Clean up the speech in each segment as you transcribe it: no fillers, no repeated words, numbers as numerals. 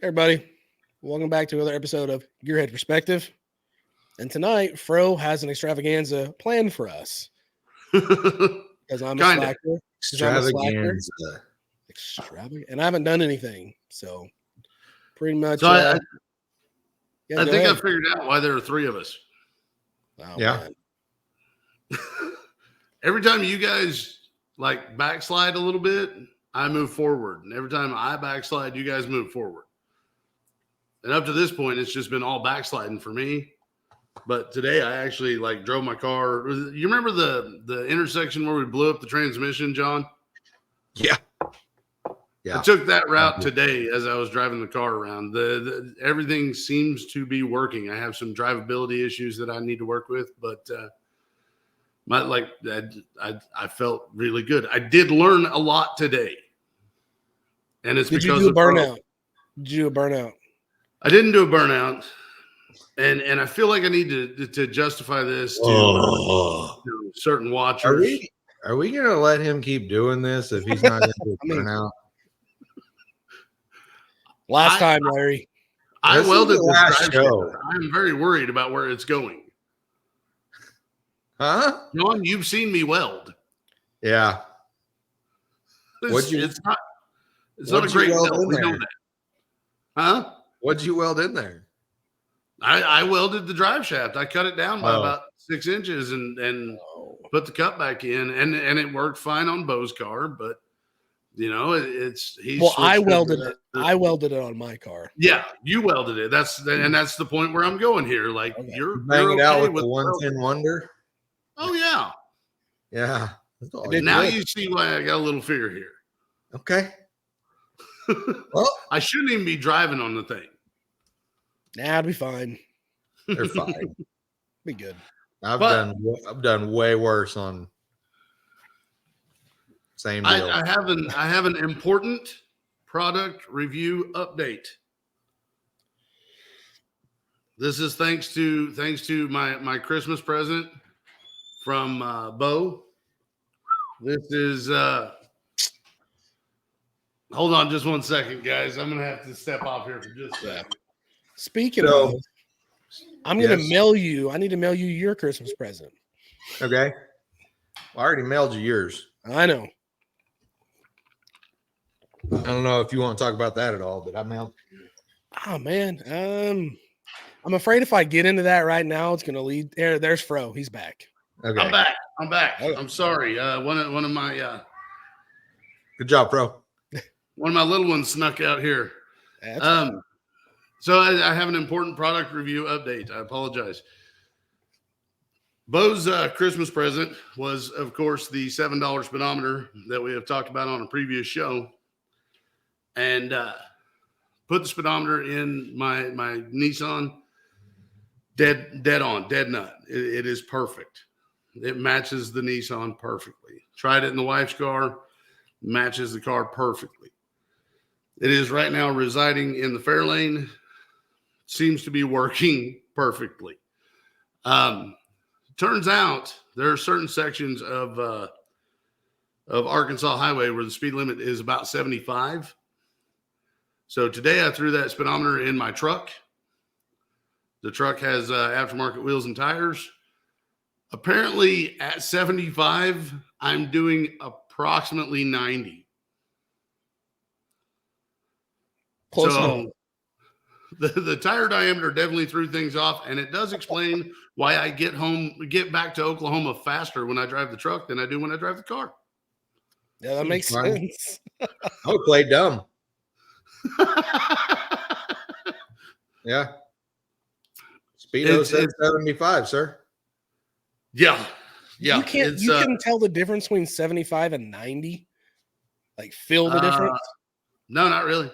Everybody, welcome back to another episode of Gearhead Perspective. And tonight, Fro has an extravaganza planned for us because I'm a Kinda. slacker. Extravaganza. Extravagant, and I haven't done anything, so pretty much. So I go think I ahead. figured out why there are three of us. Oh, Yeah. man. Every time you guys like backslide a little bit, I move forward. And every time I backslide, you guys move forward. And up to this point, it's just been all backsliding for me. But today I actually like drove my car. You remember the intersection where we blew up the transmission, John? Yeah. I took that route today as I was driving the car around. Everything seems to be working. I have some drivability issues that I need to work with, but I felt really good. I did learn a lot today, and it's Did because you do a of burnout? Did you do a burnout? I didn't do a burnout, and I feel like I need to justify this to certain watchers. Are we going to let him keep doing this if he's not going to do burnout? Last time, Larry. I welded the last show. I'm very worried about where it's going. Huh? John, you've seen me weld. Yeah. It's not a great weld. We know that. Huh? What'd you weld in there? I welded the drive shaft. I cut it down by about 6 inches and put the cut back in, and it worked fine on Bo's car, but you know, I welded it. I welded it on my car. Yeah, you welded it. That's the point where I'm going here. Like you're banging it out with the welding. 110 Wonder. Oh yeah. Yeah. Now you see why I got a little fear here. Okay. Well, I shouldn't even be driving on the thing. Nah, it'll be fine. They're fine. Be good. I've done way worse on same deal. I have an important product review update. This is thanks to my Christmas present from Bo. This is hold on just 1 second, guys. I'm gonna have to step off here for just a second. Speaking of, I'm gonna mail you. I need to mail you your Christmas present. Okay. Well, I already mailed you yours. I know. I don't know if you want to talk about that at all, but I mailed. Oh man, I'm afraid if I get into that right now, it's gonna lead. There's Fro. He's back. Okay. I'm back. Okay. I'm sorry. One of my Good job, bro. one of my little ones snuck out here. So I have an important product review update. I apologize. Bo's Christmas present was, of course, the $7 speedometer that we have talked about on a previous show, and put the speedometer in my Nissan. Dead on, dead nut. It is perfect. It matches the Nissan perfectly. Tried it in the wife's car, matches the car perfectly. It is right now residing in the fair lane. Seems to be working perfectly. Turns out there are certain sections of Arkansas Highway where the speed limit is about 75. So today I threw that speedometer in my truck. The truck has aftermarket wheels and tires. Apparently at 75, I'm doing approximately 90. Close so enough. the tire diameter definitely threw things off, and it does explain why I get back to Oklahoma faster when I drive the truck than I do when I drive the car. Yeah, that makes sense. I would play dumb. Yeah. Speedo said 75, sir. Yeah. You can tell the difference between 75 and 90. Like feel the difference? No, not really.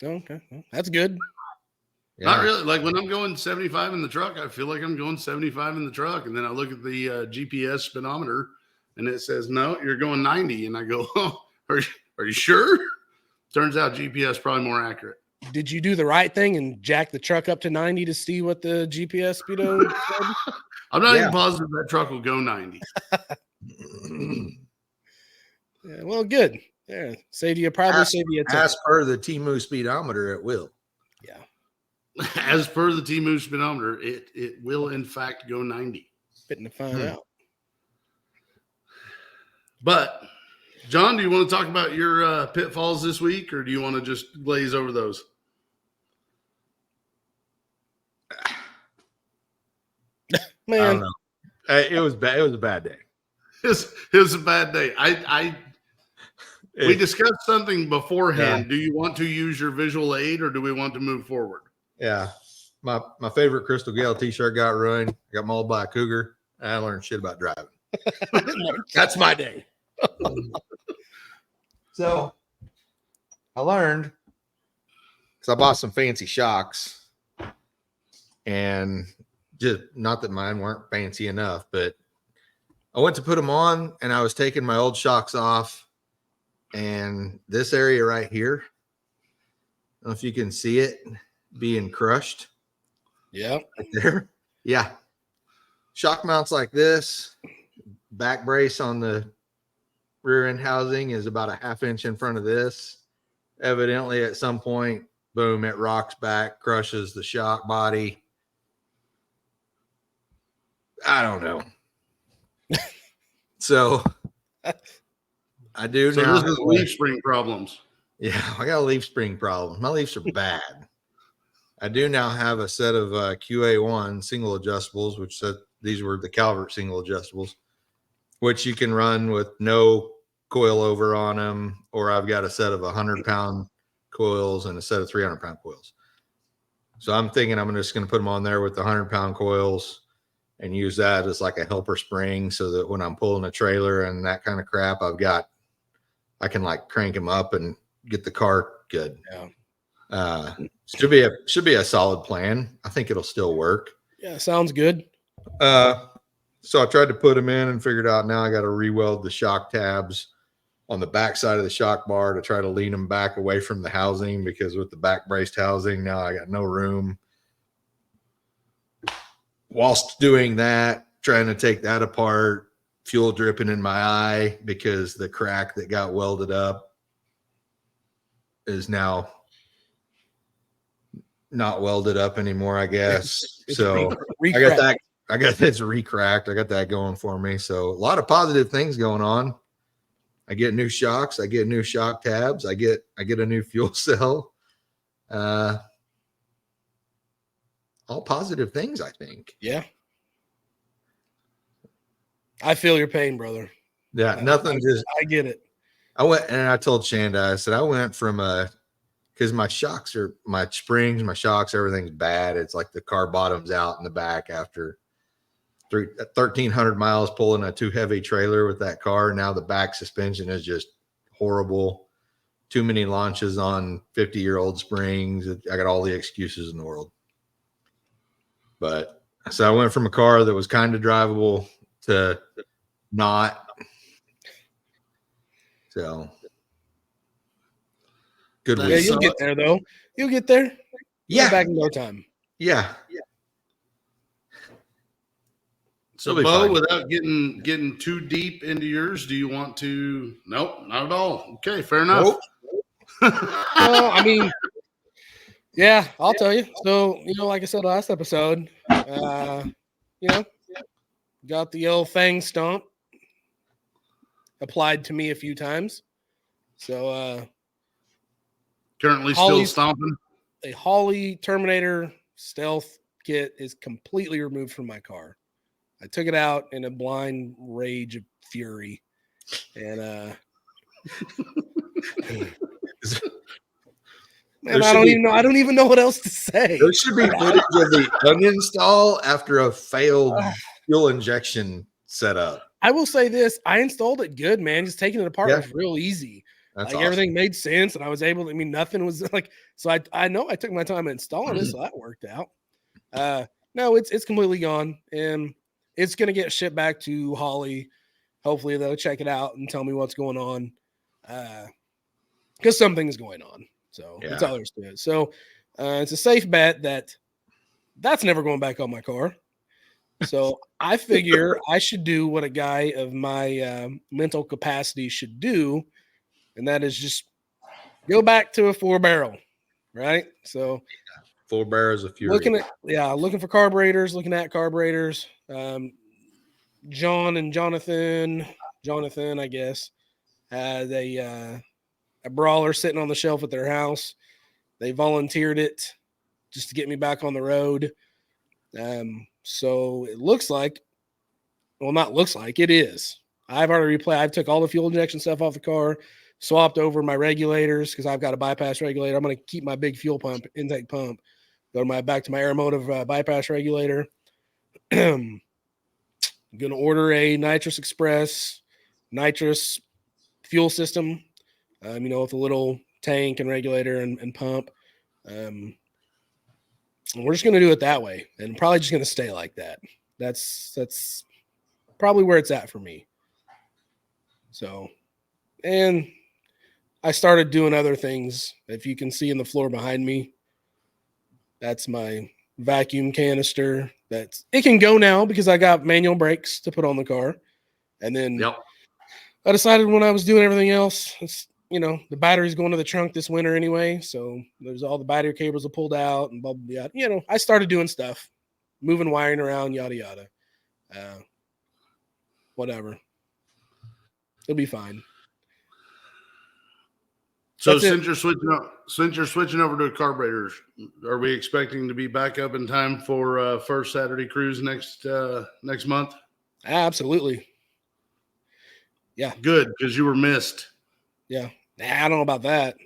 Okay, well, that's good. Yeah. Not really. Like when I'm going 75 in the truck, I feel like I'm going 75 in the truck, and then I look at the GPS speedometer, and it says, "No, you're going 90." And I go, "Oh, are you sure?" Turns out GPS probably more accurate. Did you do the right thing and jack the truck up to 90 to see what the GPS speedo said? I'm not even positive that truck will go 90. Yeah, well, good. Yeah, saved you a time. As per the Temu speedometer, it will. Yeah. As per the T-Move speedometer, it will in fact go 90. Fitting to find out. But John, do you want to talk about your pitfalls this week, or do you want to just glaze over those? I don't Man, know. It was bad. It was a bad day. It was a bad day. We discussed something beforehand. Yeah. Do you want to use your visual aid, or do we want to move forward? Yeah. My favorite Crystal Gale t-shirt got ruined. Got mauled by a cougar. And I learned shit about driving. That's my day. So I learned because I bought some fancy shocks, and just not that mine weren't fancy enough, but I went to put them on and I was taking my old shocks off, and this area right here, I don't know if you can see it being crushed. yeah. Right there. Yeah. Shock mounts like this, back brace on the rear end housing is about a 1/2 inch in front of this. Evidently, at some point, boom, it rocks back, crushes the shock body. I don't know. So I do So now. this is leaf spring problems. Yeah, I got a leaf spring problem. My leaves are bad. I do now have a set of QA1 single adjustables, which said these were the Calvert single adjustables, which you can run with no coil over on them, or I've got a set of 100-pound coils and a set of 300-pound coils. So I'm thinking I'm just going to put them on there with the 100-pound coils and use that as like a helper spring, so that when I'm pulling a trailer and that kind of crap, I can like crank them up and get the car good. Yeah. Should be a solid plan. I think it'll still work. Yeah, sounds good. So I tried to put them in and figured out now I got to re-weld the shock tabs on the back side of the shock bar to try to lean them back away from the housing, because with the back braced housing, now I got no room. Whilst doing that, trying to take that apart, fuel dripping in my eye because the crack that got welded up is now not welded up anymore, I guess. It's so I got that. I got it's re-cracked. I got that going for me. So a lot of positive things going on. I get new shocks. I get new shock tabs. I get a new fuel cell. All positive things, I think. Yeah. I feel your pain, brother. Yeah, nothing. I get it. I went and I told Shanda, I said, I went from because my shocks are, my springs, my shocks, everything's bad. It's like the car bottoms out in the back after 1,300 miles pulling a too heavy trailer with that car. Now the back suspension is just horrible. Too many launches on 50-year-old springs. I got all the excuses in the world. But so I went from a car that was kind of drivable to not. So good week. Yeah, you'll get there though. You'll get there. Yeah, back in no time. Yeah. So, Bo, without getting too deep into yours, do you want to? Nope, not at all. Okay, fair enough. Nope. Well, I mean, yeah, I'll tell you. So, like I said last episode, got the old fang stomp applied to me a few times. So, currently still stomping. A Holley Terminator stealth kit is completely removed from my car. I took it out in a blind rage of fury, and man, I don't even know what else to say. There should be footage of the uninstall after a failed fuel injection setup. I will say this: I installed it good, man. Just taking it apart was real easy. That's awesome. Everything made sense, and I was able to. I mean, nothing was like. So I know I took my time installing it, so that worked out. No, it's completely gone, and it's gonna get shipped back to Holley. Hopefully, they'll check it out and tell me what's going on, because something is going on. So that's all there's to it. So it's a safe bet that's never going back on my car. So I figure I should do what a guy of my mental capacity should do, and that is just go back to a 4-barrel, right? So Full barrels of fury. looking for carburetors, looking at carburetors. John and Jonathan, I guess, had a brawler sitting on the shelf at their house. They volunteered it just to get me back on the road. So it looks like, well, not looks like, it is. I've already I've took all the fuel injection stuff off the car, swapped over my regulators because I've got a bypass regulator. I'm going to keep my big fuel pump, intake pump, go back to my Aeromotive bypass regulator. I'm going to order a Nitrous Express nitrous fuel system, with a little tank and regulator and pump. And we're just going to do it that way, and probably just going to stay like that. That's probably where it's at for me. So, and I started doing other things. If you can see in the floor behind me, that's my vacuum canister. It can go now because I got manual brakes to put on the car. And then I decided when I was doing everything else, the battery's going to the trunk this winter anyway. So there's all the battery cables are pulled out and blah, blah, blah. I started doing stuff, moving wiring around, yada, yada. Whatever. It'll be fine. So since you're switching over to carburetors, are we expecting to be back up in time for first Saturday cruise next month? Absolutely. Yeah. Good, because you were missed. Yeah. I don't know about that.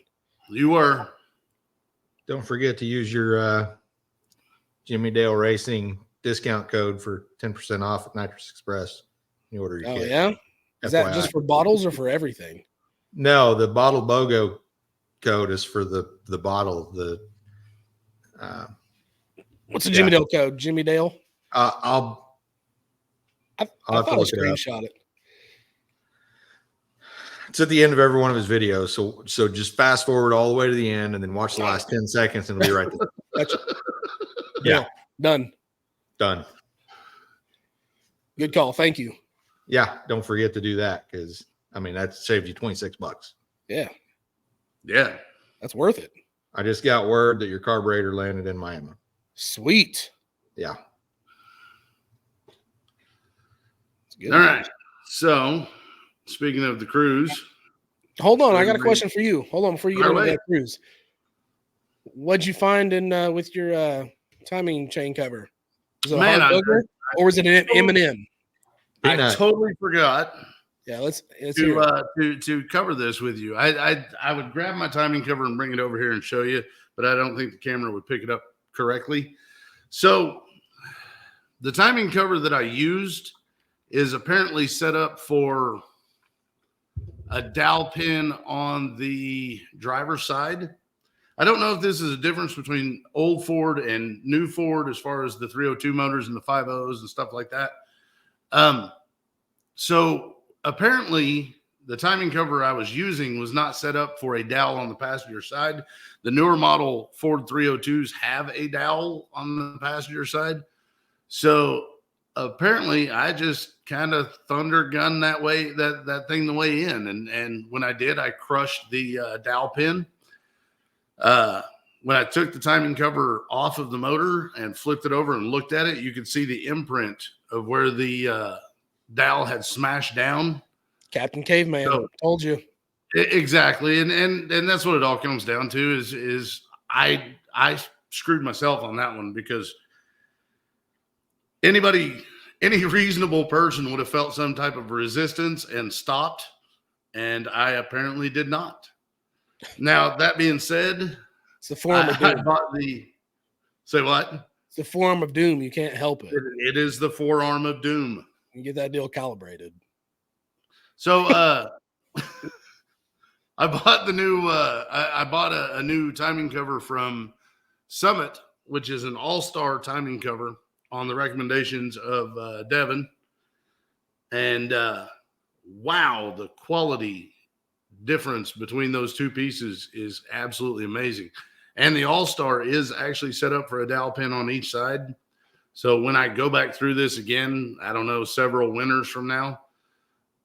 You were. Don't forget to use your Jimmy Dale Racing discount code for 10% off at Nitrous Express. You order your kit. Yeah? Is that just for bottles or for everything? No, the bottle BOGO code is for the bottle. What's the Jimmy Dale code? Jimmy Dale? I'll I thought I screenshot it. It's at the end of every one of his videos. So just fast forward all the way to the end and then watch the last 10 seconds and it'll be right there. Gotcha. Yeah. Done. Good call. Thank you. Yeah. Don't forget to do that because, that saved you $26. Yeah. Yeah. That's worth it. I just got word that your carburetor landed in Miami. Sweet. Yeah. All right. So, speaking of the cruise. Hold on. I got a question for you. Hold on before you get into that cruise. What'd you find with your timing chain cover? Was it a hard booger, or was it an M&M? I totally forgot. Yeah, let's to cover this with you. I would grab my timing cover and bring it over here and show you, but I don't think the camera would pick it up correctly. So the timing cover that I used is apparently set up for a dowel pin on the driver's side. I don't know if this is a difference between old Ford and new Ford as far as the 302 motors and the 5.0s and stuff like that. So apparently the timing cover I was using was not set up for a dowel on the passenger side. The newer model Ford 302s have a dowel on the passenger side. So apparently I just kind of thunder gunned that thing the way in. And when I did, I crushed the dowel pin. When I took the timing cover off of the motor and flipped it over and looked at it, you could see the imprint of where the dowel had smashed down. Captain Caveman, so, told you. Exactly. And that's what it all comes down to is I screwed myself on that one because any reasonable person would have felt some type of resistance and stopped, and I apparently did not. Now, that being said, it's the form of doom. Say what? It's the form of doom. You can't help it. It is the forearm of doom. You get that deal calibrated. So I bought the new I bought a new timing cover from Summit, which is an all-star timing cover on the recommendations of Devin. And wow, the quality difference between those two pieces is absolutely amazing. And the all-star is actually set up for a dowel pin on each side. So when I go back through this again, I don't know, several winters from now,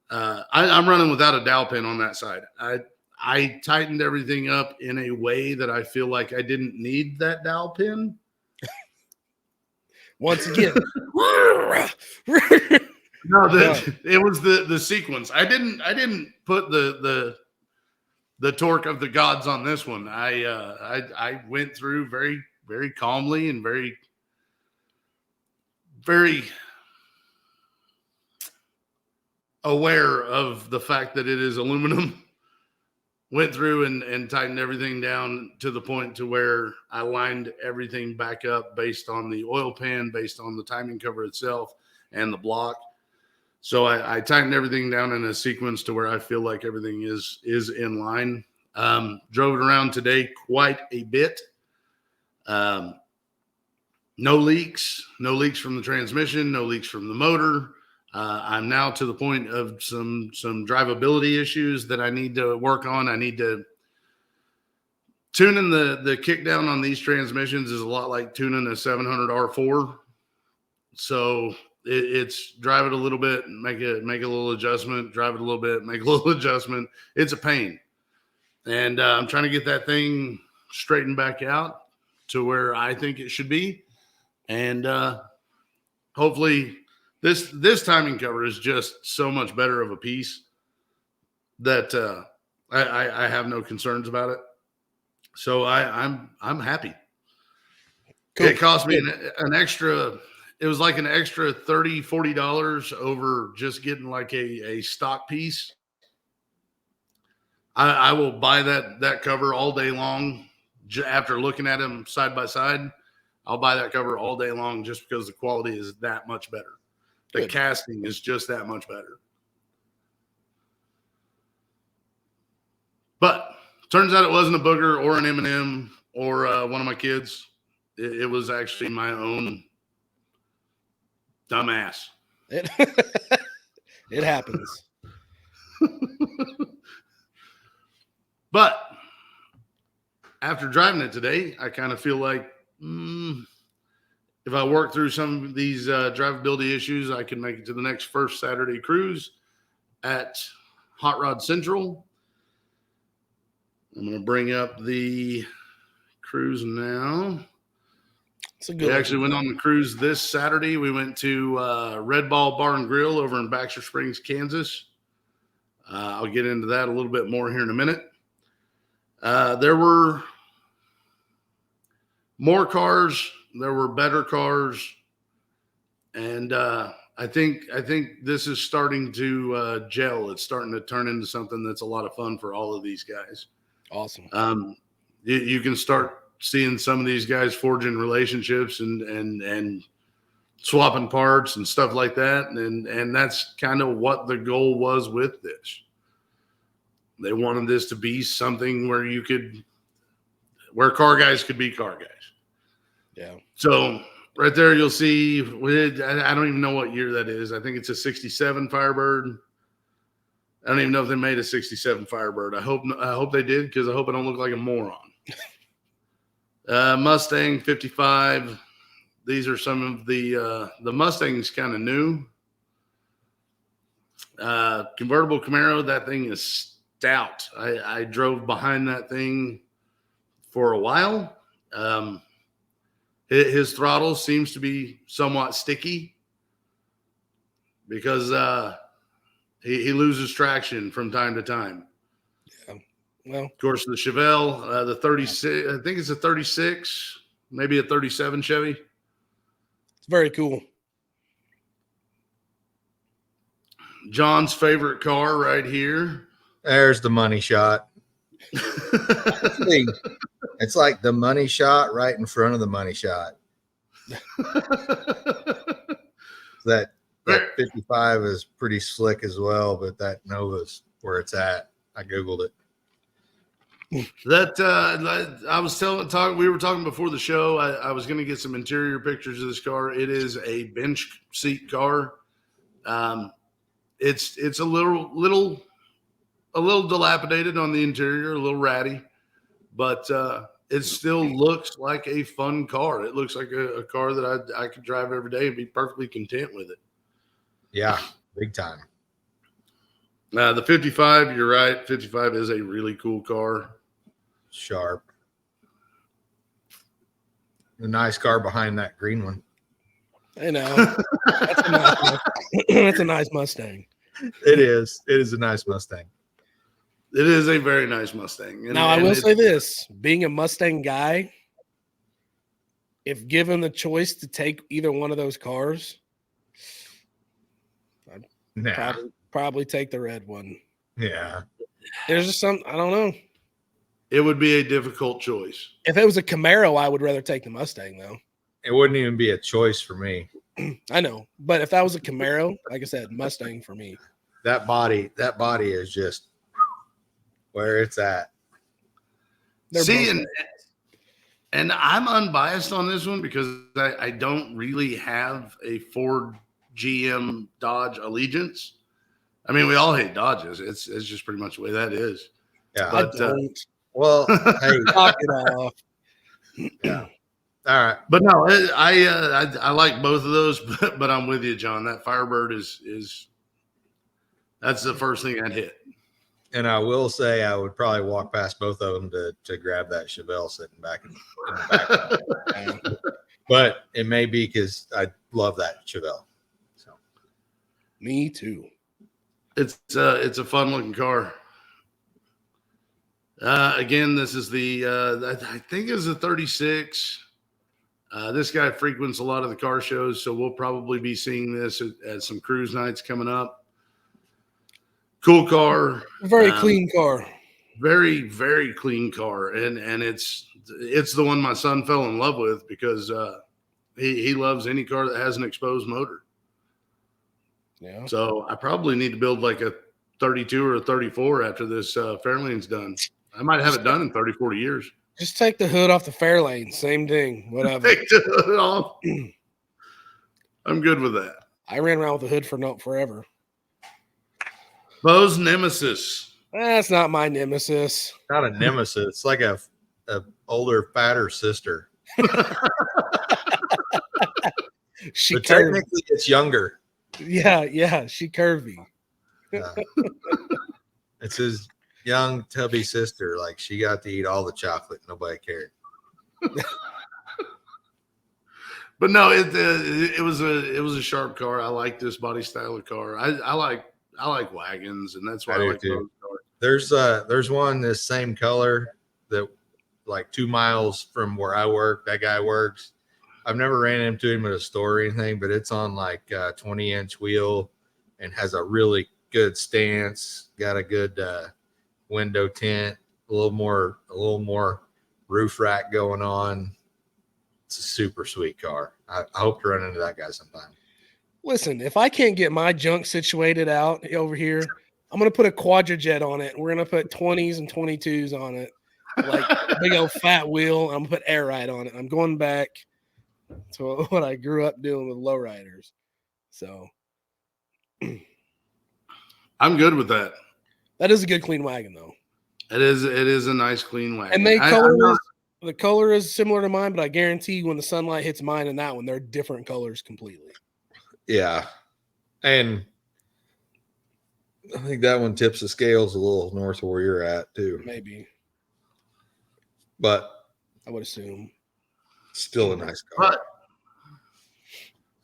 I'm running without a dowel pin on that side. I tightened everything up in a way that I feel like I didn't need that dowel pin. Once again. No, it was the sequence. I didn't put the torque of the gods on this one. I went through very, very calmly and very, very aware of the fact that it is aluminum. Went through and tightened everything down to the point to where I lined everything back up based on the oil pan, based on the timing cover itself and the block. So I tightened everything down in a sequence to where I feel like everything is in line. Drove it around today quite a bit. No leaks from the transmission, no leaks from the motor. I'm now to the point of some drivability issues that I need to work on. I need to tune in the kick down on these transmissions is a lot like tuning a 700 R4. So it's drive it a little bit, make a little adjustment, drive it a little bit, make a little adjustment. It's a pain. And I'm trying to get that thing straightened back out to where I think it should be. And hopefully this timing cover is just so much better of a piece that I have no concerns about it. So I'm happy. Cool. It cost me an extra. It was like an extra $30, $40 over just getting like a stock piece. I will buy that cover all day long. After looking at them side by side, I'll buy that cover all day long just because the quality is that much better. The casting is just that much better. But turns out it wasn't a booger or an M&M or one of my kids. It was actually my own dumbass. It happens. But after driving it today, I kind of feel like if I work through some of these drivability issues, I can make it to the next first Saturday cruise at Hot Rod Central. I'm going to bring up the cruise now. We actually went on the cruise this Saturday. We went to Red Ball Bar and Grill over in Baxter Springs, Kansas. I'll get into that a little bit more here in a minute. There were more cars. There were better cars. And I think this is starting to gel. It's starting to turn into something that's a lot of fun for all of these guys. Awesome. You can start seeing some of these guys forging relationships and swapping parts and stuff like that. And that's kind of what the goal was with this. They wanted this to be something where car guys could be car guys. Yeah. So right there, you'll see, I don't even know what year that is. I think it's a 67 Firebird. I don't even know if they made a 67 Firebird. I hope they did, because I hope I don't look like a moron. Mustang 55. These are some of the Mustang's kind of new. Convertible Camaro, that thing is stout. I drove behind that thing for a while. His throttle seems to be somewhat sticky because he loses traction from time to time. Yeah. Well, of course, the Chevelle, the 36, I think it's a 36, maybe a 37 Chevy. It's very cool. John's favorite car right here. There's the money shot. It's like the money shot right in front of the money shot. That 55 is pretty slick as well, but that Nova's where it's at. I Googled it. That I was we were talking before the show. I was going to get some interior pictures of this car. It is a bench seat car. It's a little dilapidated on the interior, a little ratty, but it still looks like a fun car. It looks like a car that I could drive every day and be perfectly content with it. Yeah, big time. The 55, you're right. 55 is a really cool car. Sharp. The nice car behind that green one. I know. That's a nice Mustang. It is. It is a nice Mustang. It is a very nice Mustang. Now, I will say this, being a Mustang guy, if given the choice to take either one of those cars, I'd probably take the red one. Yeah. There's just I don't know. It would be a difficult choice. If it was a Camaro, I would rather take the Mustang, though. It wouldn't even be a choice for me. I know. But if that was a Camaro, like I said, Mustang for me. That body is just where it's at. See, and I'm unbiased on this one because I don't really have a Ford, GM, Dodge allegiance. I mean, we all hate Dodges. It's just pretty much the way that is. Yeah. But, I don't. Well, hey, Knock it off. yeah. All right. But no, I like both of those, but I'm with you, John. That Firebird is that's the first thing I'd hit. And I will say I would probably walk past both of them to grab that Chevelle sitting back in the back. But it may be because I love that Chevelle. So Me too. It's a fun looking car. Again, this is the I think it's a 36. This guy frequents a lot of the car shows, so we'll probably be seeing this at some cruise nights coming up. Cool car, Very clean car. very, very clean car, and it's the one my son fell in love with because he loves any car that has an exposed motor. Yeah. So I probably need to build like a 32 or a 34 after this Fairlane's done. I might have it done in 30, 40 years. Just take the hood off the Fairlane. Same thing. Whatever. Take the hood off. I'm good with that. I ran around with the hood for forever. Bo's Nemesis. That's not my nemesis. not a nemesis. It's like a older, fatter sister. She But curvy. technically, it's younger. Yeah. She curvy. It's his young tubby sister. Like she got to eat all the chocolate. Nobody cared. But no, it was a sharp car. I like this body style of car. I like wagons, and that's why I like those cars. There's one this same color that like 2 miles from where I work. That guy works. I've never ran into him at a store or anything, but it's on like a 20-inch wheel and has a really good stance. Got a good window tint, a little more roof rack going on. It's a super sweet car. I hope to run into that guy sometime. Listen, if I can't get my junk situated out over here, I'm going to put a quadrijet on it. We're going to put 20s and 22s on it, like big old fat wheel. I'm going to put air ride on it. I'm going back to what I grew up doing with lowriders. So I'm good with that. that is a good clean wagon, though. It is a nice clean wagon. And the color is similar to mine, but I guarantee you when the sunlight hits mine and that one, they're different colors completely. Yeah. And I think that one tips the scales a little north of where you're at too. Maybe. But I would assume. Still a nice car. But,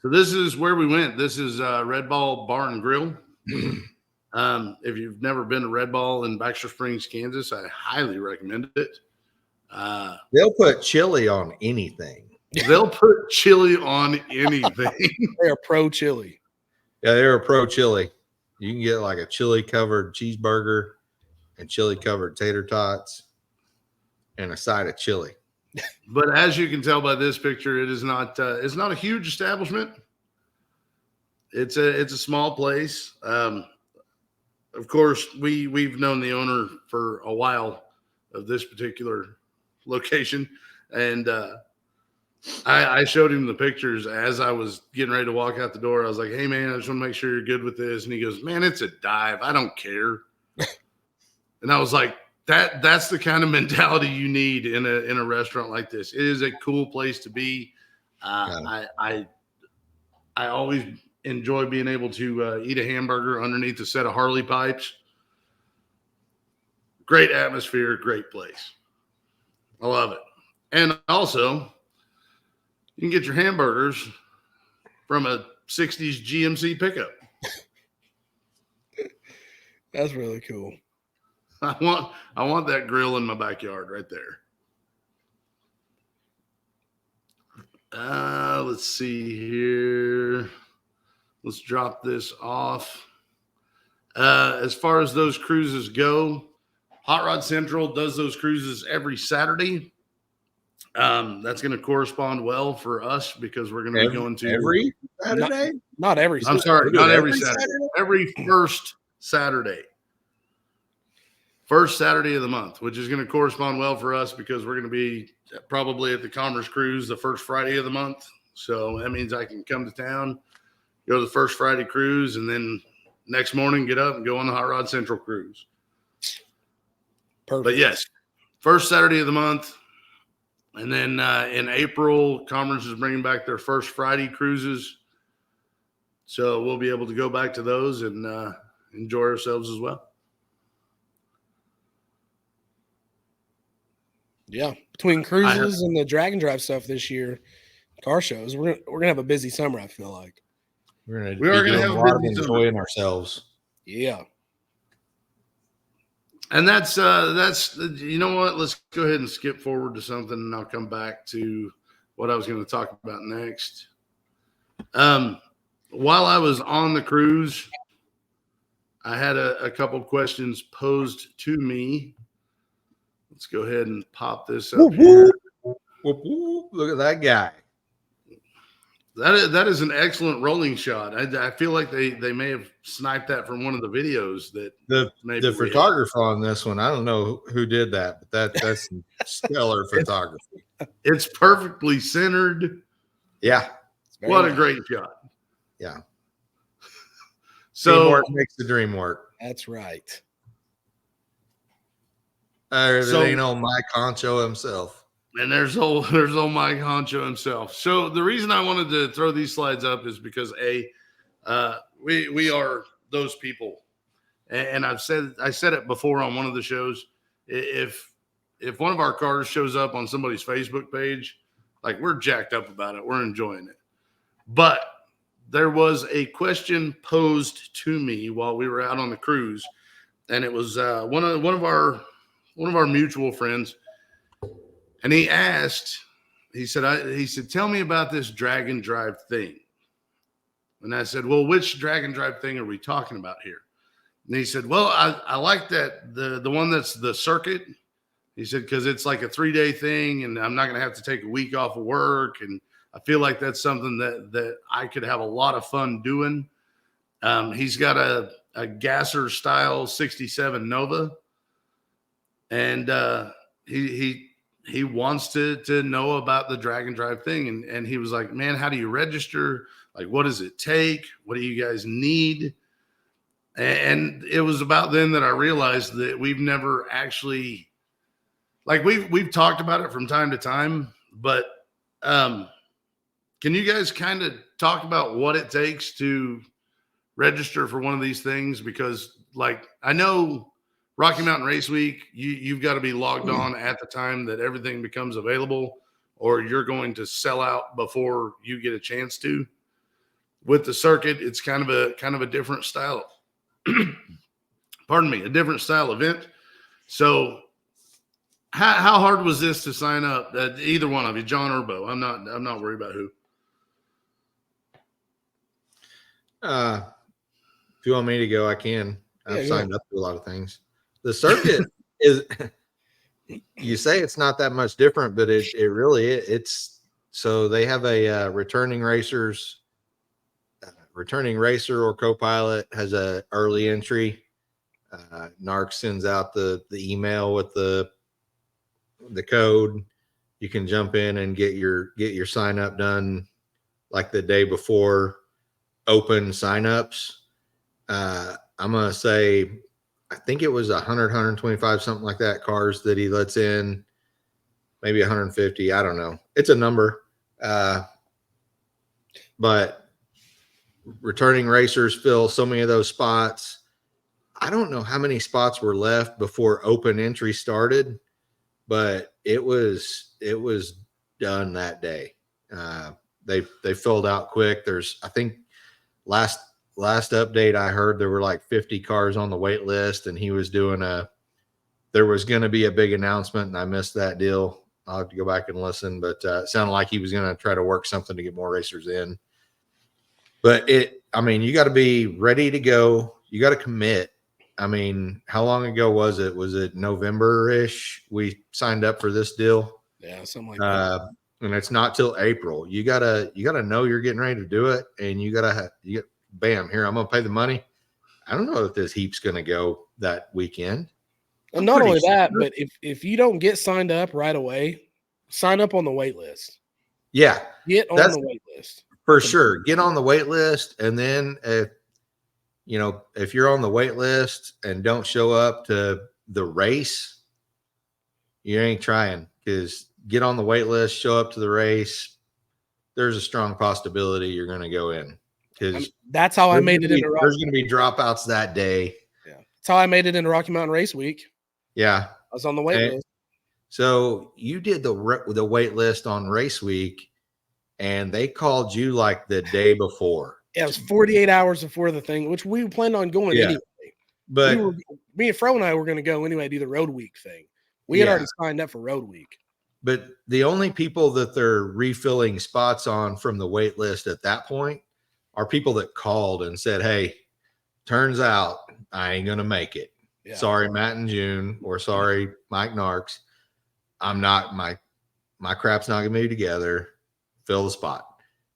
so this is where we went. This is Red Ball Bar and Grill. If you've never been to Red Ball in Baxter Springs, Kansas, I highly recommend it. They'll put chili on anything. They'll put chili on anything. They are pro chili. Yeah, they're a pro chili. You can get like a chili covered cheeseburger and chili covered tater tots and a side of chili. But as you can tell by this picture, it is not. It's not a huge establishment. It's a small place. Of course, we've known the owner for a while of this particular location, and I showed him the pictures as I was getting ready to walk out the door. I was like, "Hey, man, I just want to make sure you're good with this." And he goes, "Man, it's a dive. I don't care." And I was like, "That's the kind of mentality you need in a restaurant like this. It is a cool place to be." I always enjoy being able to eat a hamburger underneath a set of Harley pipes. Great atmosphere, great place. I love it. And also, you can get your hamburgers from a 60s GMC pickup. That's really cool. I want that grill in my backyard right there. Let's see here. Let's drop this off. As far as those cruises go, Hot Rod Central does those cruises every Saturday. That's going to correspond well for us because we're going to be going to every Saturday. Not every I'm Saturday. sorry, not every Saturday? Saturday. Every first Saturday. First Saturday of the month, which is going to correspond well for us because we're going to be probably at the Commerce Cruise the first Friday of the month. So that means I can come to town, go to the first Friday cruise, and then next morning get up and go on the Hot Rod Central cruise. Perfect. But yes, first Saturday of the month. And then in April, Commerce is bringing back their first Friday cruises. So we'll be able to go back to those and enjoy ourselves as well. Yeah, between cruises and the drag and drive stuff this year, car shows, we're gonna have a busy summer. I feel like We are gonna going to have have a a lot of busy summer. enjoying ourselves. yeah, And that's you know what? Let's go ahead and skip forward to something, and I'll come back to what I was going to talk about next. While I was on the cruise, I had a couple questions posed to me. Let's go ahead and pop this up here. Whoop, whoop. Look at that guy. That is an excellent rolling shot. I feel like they may have sniped that from one of the videos that maybe The photographer on this one, I don't know who did that, but that's stellar photography. It's perfectly centered. Yeah. What a great shot. Yeah. So Teamwork makes the dream work. That's right. So- Ain't old Mike Honcho himself. and there's old Mike Honcho himself. So the reason I wanted to throw these slides up is because we are those people, and I said it before on one of the shows. If one of our cars shows up on somebody's Facebook page, like, we're jacked up about it, we're enjoying it. But there was a question posed to me while we were out on the cruise, and it was one of our mutual friends. And he said, tell me about this drag and drive thing. And I said, well, which drag and drive thing are we talking about here? And he said, well, I like that the one that's the circuit. He said, because it's like a 3-day thing, and I'm not going to have to take a week off of work. And I feel like that's something that I could have a lot of fun doing. He's got a Gasser style 67 Nova. And he wants to know about the drag and drive thing. And he was like, man, how do you register? Like, what does it take? What do you guys need? And it was about then that I realized that we've never actually, like, we've talked about it from time to time, but can you guys kind of talk about what it takes to register for one of these things? Because, like, I know Rocky Mountain Race Week, you've got to be logged on at the time that everything becomes available, or you're going to sell out before you get a chance to. With the circuit, it's kind of a different style. Pardon me, a different style event. So, how hard was this to sign up? Either one of you, John or Bo? I'm not worried about who. If you want me to go, I can. I've Yeah, signed up to a lot of things. The circuit is, you say it's not that much different, but it really is. It's, so they have a returning racer or co-pilot has a early entry. NARC sends out the email with the code. You can jump in and get your sign up done like the day before open signups. I'm going to say, I think it was 100, 125, something like that, cars that he lets in, maybe 150. I don't know. It's a number. But returning racers fill so many of those spots. I don't know how many spots were left before open entry started, but it was done that day. They filled out quick. I think last update I heard there were like 50 cars on the wait list, and he was doing there was going to be a big announcement, and I missed that deal. I'll have to go back and listen, but it sounded like he was going to try to work something to get more racers in. But you got to be ready to go. You got to commit. I mean, how long ago was it? Was it November-ish we signed up for this deal? Yeah, something like that. And it's not till April. You gotta know you're getting ready to do it, and you bam, here, I'm gonna pay the money. I don't know if this heap's gonna go that weekend. And not only that, but if you don't get signed up right away, sign up on the wait list. Yeah. Get on the wait list. For sure. Get on the wait list. And then if you're on the wait list and don't show up to the race, you ain't trying, because get on the wait list, show up to the race. There's a strong possibility you're going to go in, because that's how I made it into Rocky. There's going to be dropouts that day. Yeah. That's how I made it into Rocky Mountain Race Week. Yeah. I was on the wait list. So you did the wait list on race week, and they called you like the day before. Yeah, it was 48 hours before the thing, which we planned on going anyway. But me and Fro and I were going to go anyway, do the road week thing. We had already signed up for road week. But the only people that they're refilling spots on from the wait list at that point are people that called and said, hey, turns out I ain't going to make it. Yeah. Sorry, Matt and June, or sorry, Mike Narks. I'm not, my crap's not going to be together. Fill the spot.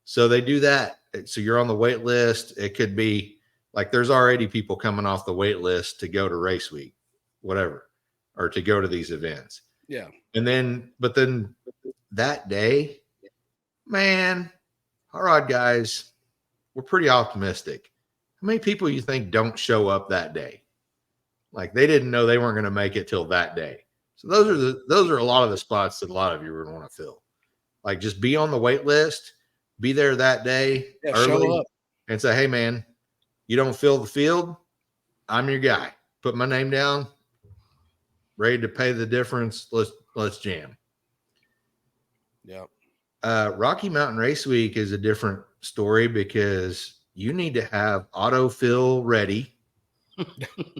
So they do that. So you're on the wait list. It could be like there's already people coming off the wait list to go to race week, whatever, or to go to these events. Yeah. But then that day, man, all right, guys, we're pretty optimistic. How many people you think don't show up that day? Like they didn't know they weren't going to make it till that day. So those are a lot of the spots that a lot of you are going to want to fill. Like just be on the wait list, be there that day early, show up and say, hey man, you don't fill the field, I'm your guy. Put my name down, ready to pay the difference. Let's jam. Yeah. Rocky Mountain Race Week is a different story because you need to have autofill ready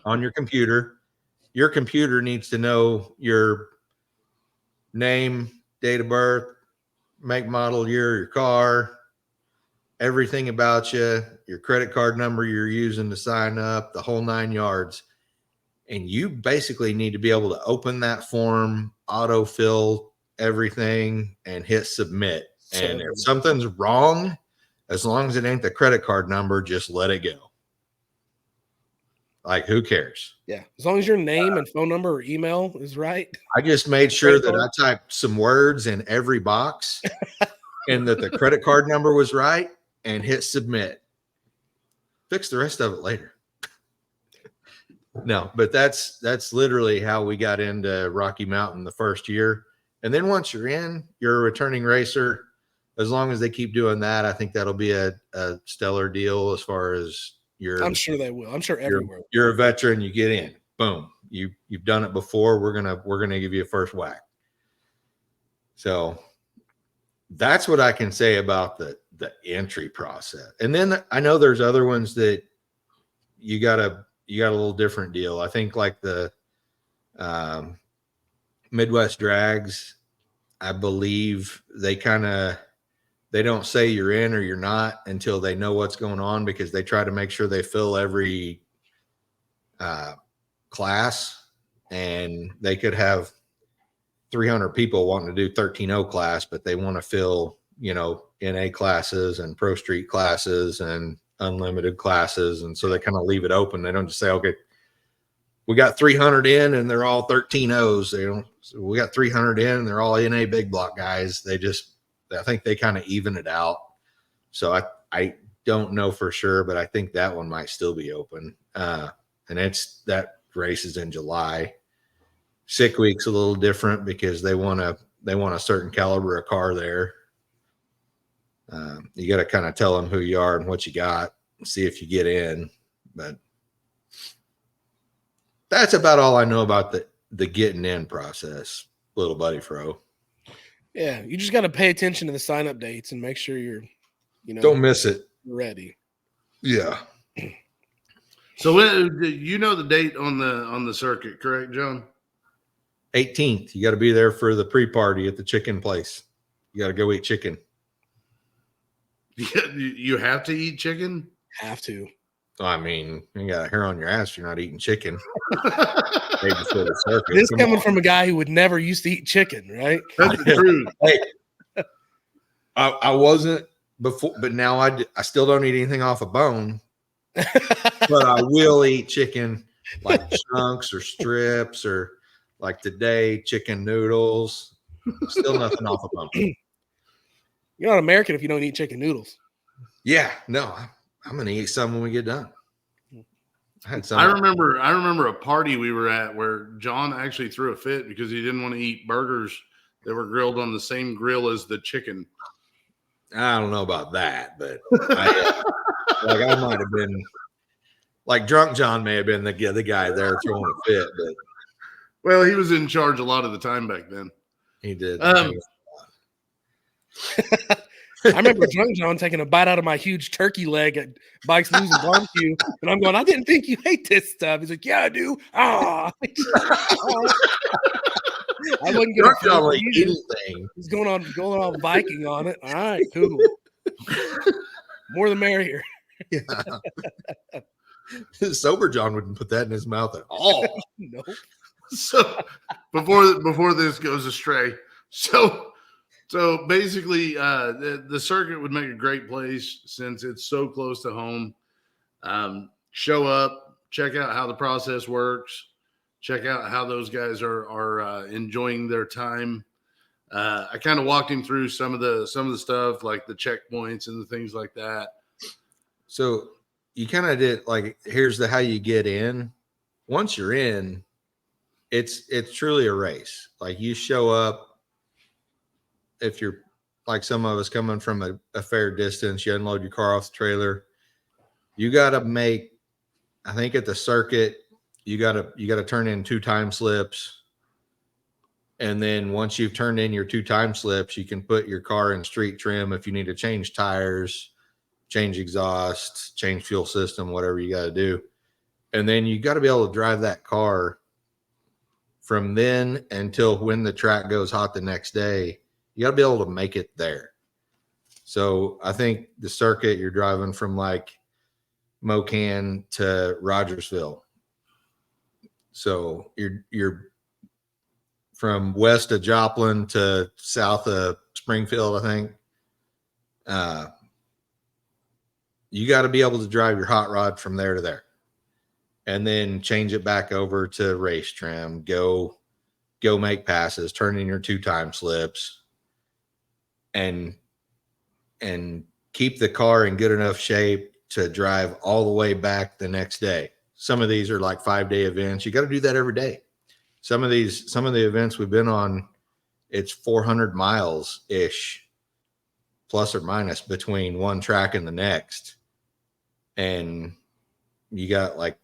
on your computer. Your computer needs to know your name, date of birth, make, model, year, your car, everything about you, your credit card number you're using to sign up, the whole 9 yards. And you basically need to be able to open that form, autofill everything, and hit submit. And if something's wrong, as long as it ain't the credit card number, just let it go. Like, who cares? Yeah. As long as your name and phone number or email is right. I just made sure that I typed some words in every box and that the credit card number was right and hit submit. Fix the rest of it later. No, but that's literally how we got into Rocky Mountain the first year. And then once you're in, you're a returning racer. As long as they keep doing that, I think that'll be a stellar deal as far as I'm sure they will. I'm sure everywhere. You're a veteran, you get in. Boom. You've done it before. We're gonna give you a first whack. So that's what I can say about the entry process. And then I know there's other ones that you got a little different deal. I think like the Midwest Drags, I believe they don't say you're in or you're not until they know what's going on, because they try to make sure they fill every class, and they could have 300 people wanting to do 13-0 class, but they want to fill, NA classes and Pro Street classes and unlimited classes. And so they kind of leave it open. They don't just say, okay, we got 300 in and they're all 13-0s. So we got 300 in and they're all NA big block guys. I think they kind of even it out. So I don't know for sure, but I think that one might still be open. And that race is in July. Sick Week's a little different because they want a certain caliber of car there. You got to kind of tell them who you are and what you got. see if you get in. But that's about all I know about the getting in process, little buddy Fro. Yeah, you just got to pay attention to the sign up dates and make sure you're, Don't miss it. ready. Yeah. So you know the date on the circuit, correct, John? 18th. You got to be there for the pre-party at the chicken place. You got to go eat chicken. You have to eat chicken? Have to. I mean, you got a hair on your ass. You're not eating chicken. That's Before the circuit. This Come coming on. from a guy who would never used to eat chicken, right? the truth. Hey, I wasn't before, but now I still don't eat anything off a bone, but I will eat chicken like chunks or strips or like today, chicken noodles. Still nothing off a bone. You're not American if you don't eat chicken noodles. Yeah, no, I'm going to eat some when we get done. I had some. I remember a party we were at where John actually threw a fit because he didn't want to eat burgers that were grilled on the same grill as the chicken. I don't know about that, but I might have been like drunk John may have been the guy there throwing a fit, but Well, he was in charge a lot of the time back then. he did. I remember Drunk John taking a bite out of my huge turkey leg at Bikes News and Barbecue, and I'm going, I didn't think you hate this stuff. He's like, yeah, I do. I wasn't going Drunk John like anything. He's going on Viking on it. All right, cool. More the merrier. Yeah. Sober John wouldn't put that in his mouth at all. Nope. So before this goes astray, so basically the circuit would make a great place since it's so close to home. Show up, check out how the process works, check out how those guys are enjoying their time. I kind of walked him through some of the stuff like the checkpoints and the things like that. So you kind of did like, here's how you get in. Once you're in, it's truly a race. Like you show up, if you're like some of us coming from a fair distance, you unload your car off the trailer. You got to make, I think at the circuit, you got to turn in 2 time slips. And then once you've turned in your 2 time slips, you can put your car in street trim if you need to change tires, change exhaust, change fuel system, whatever you got to do. And then you got to be able to drive that car from then until when the track goes hot the next day. You got to be able to make it there. So I think the circuit, you're driving from like Mocan to Rogersville. So you're from west of Joplin to south of Springfield, I think. You got to be able to drive your hot rod from there to there and then change it back over to race trim, go make passes, turn in your 2 time slips and keep the car in good enough shape to drive all the way back the next day. Some of these are like 5-day events. You got to do that every day. Some of the events we've been on, it's 400 miles ish, plus or minus between one track and the next. And you got like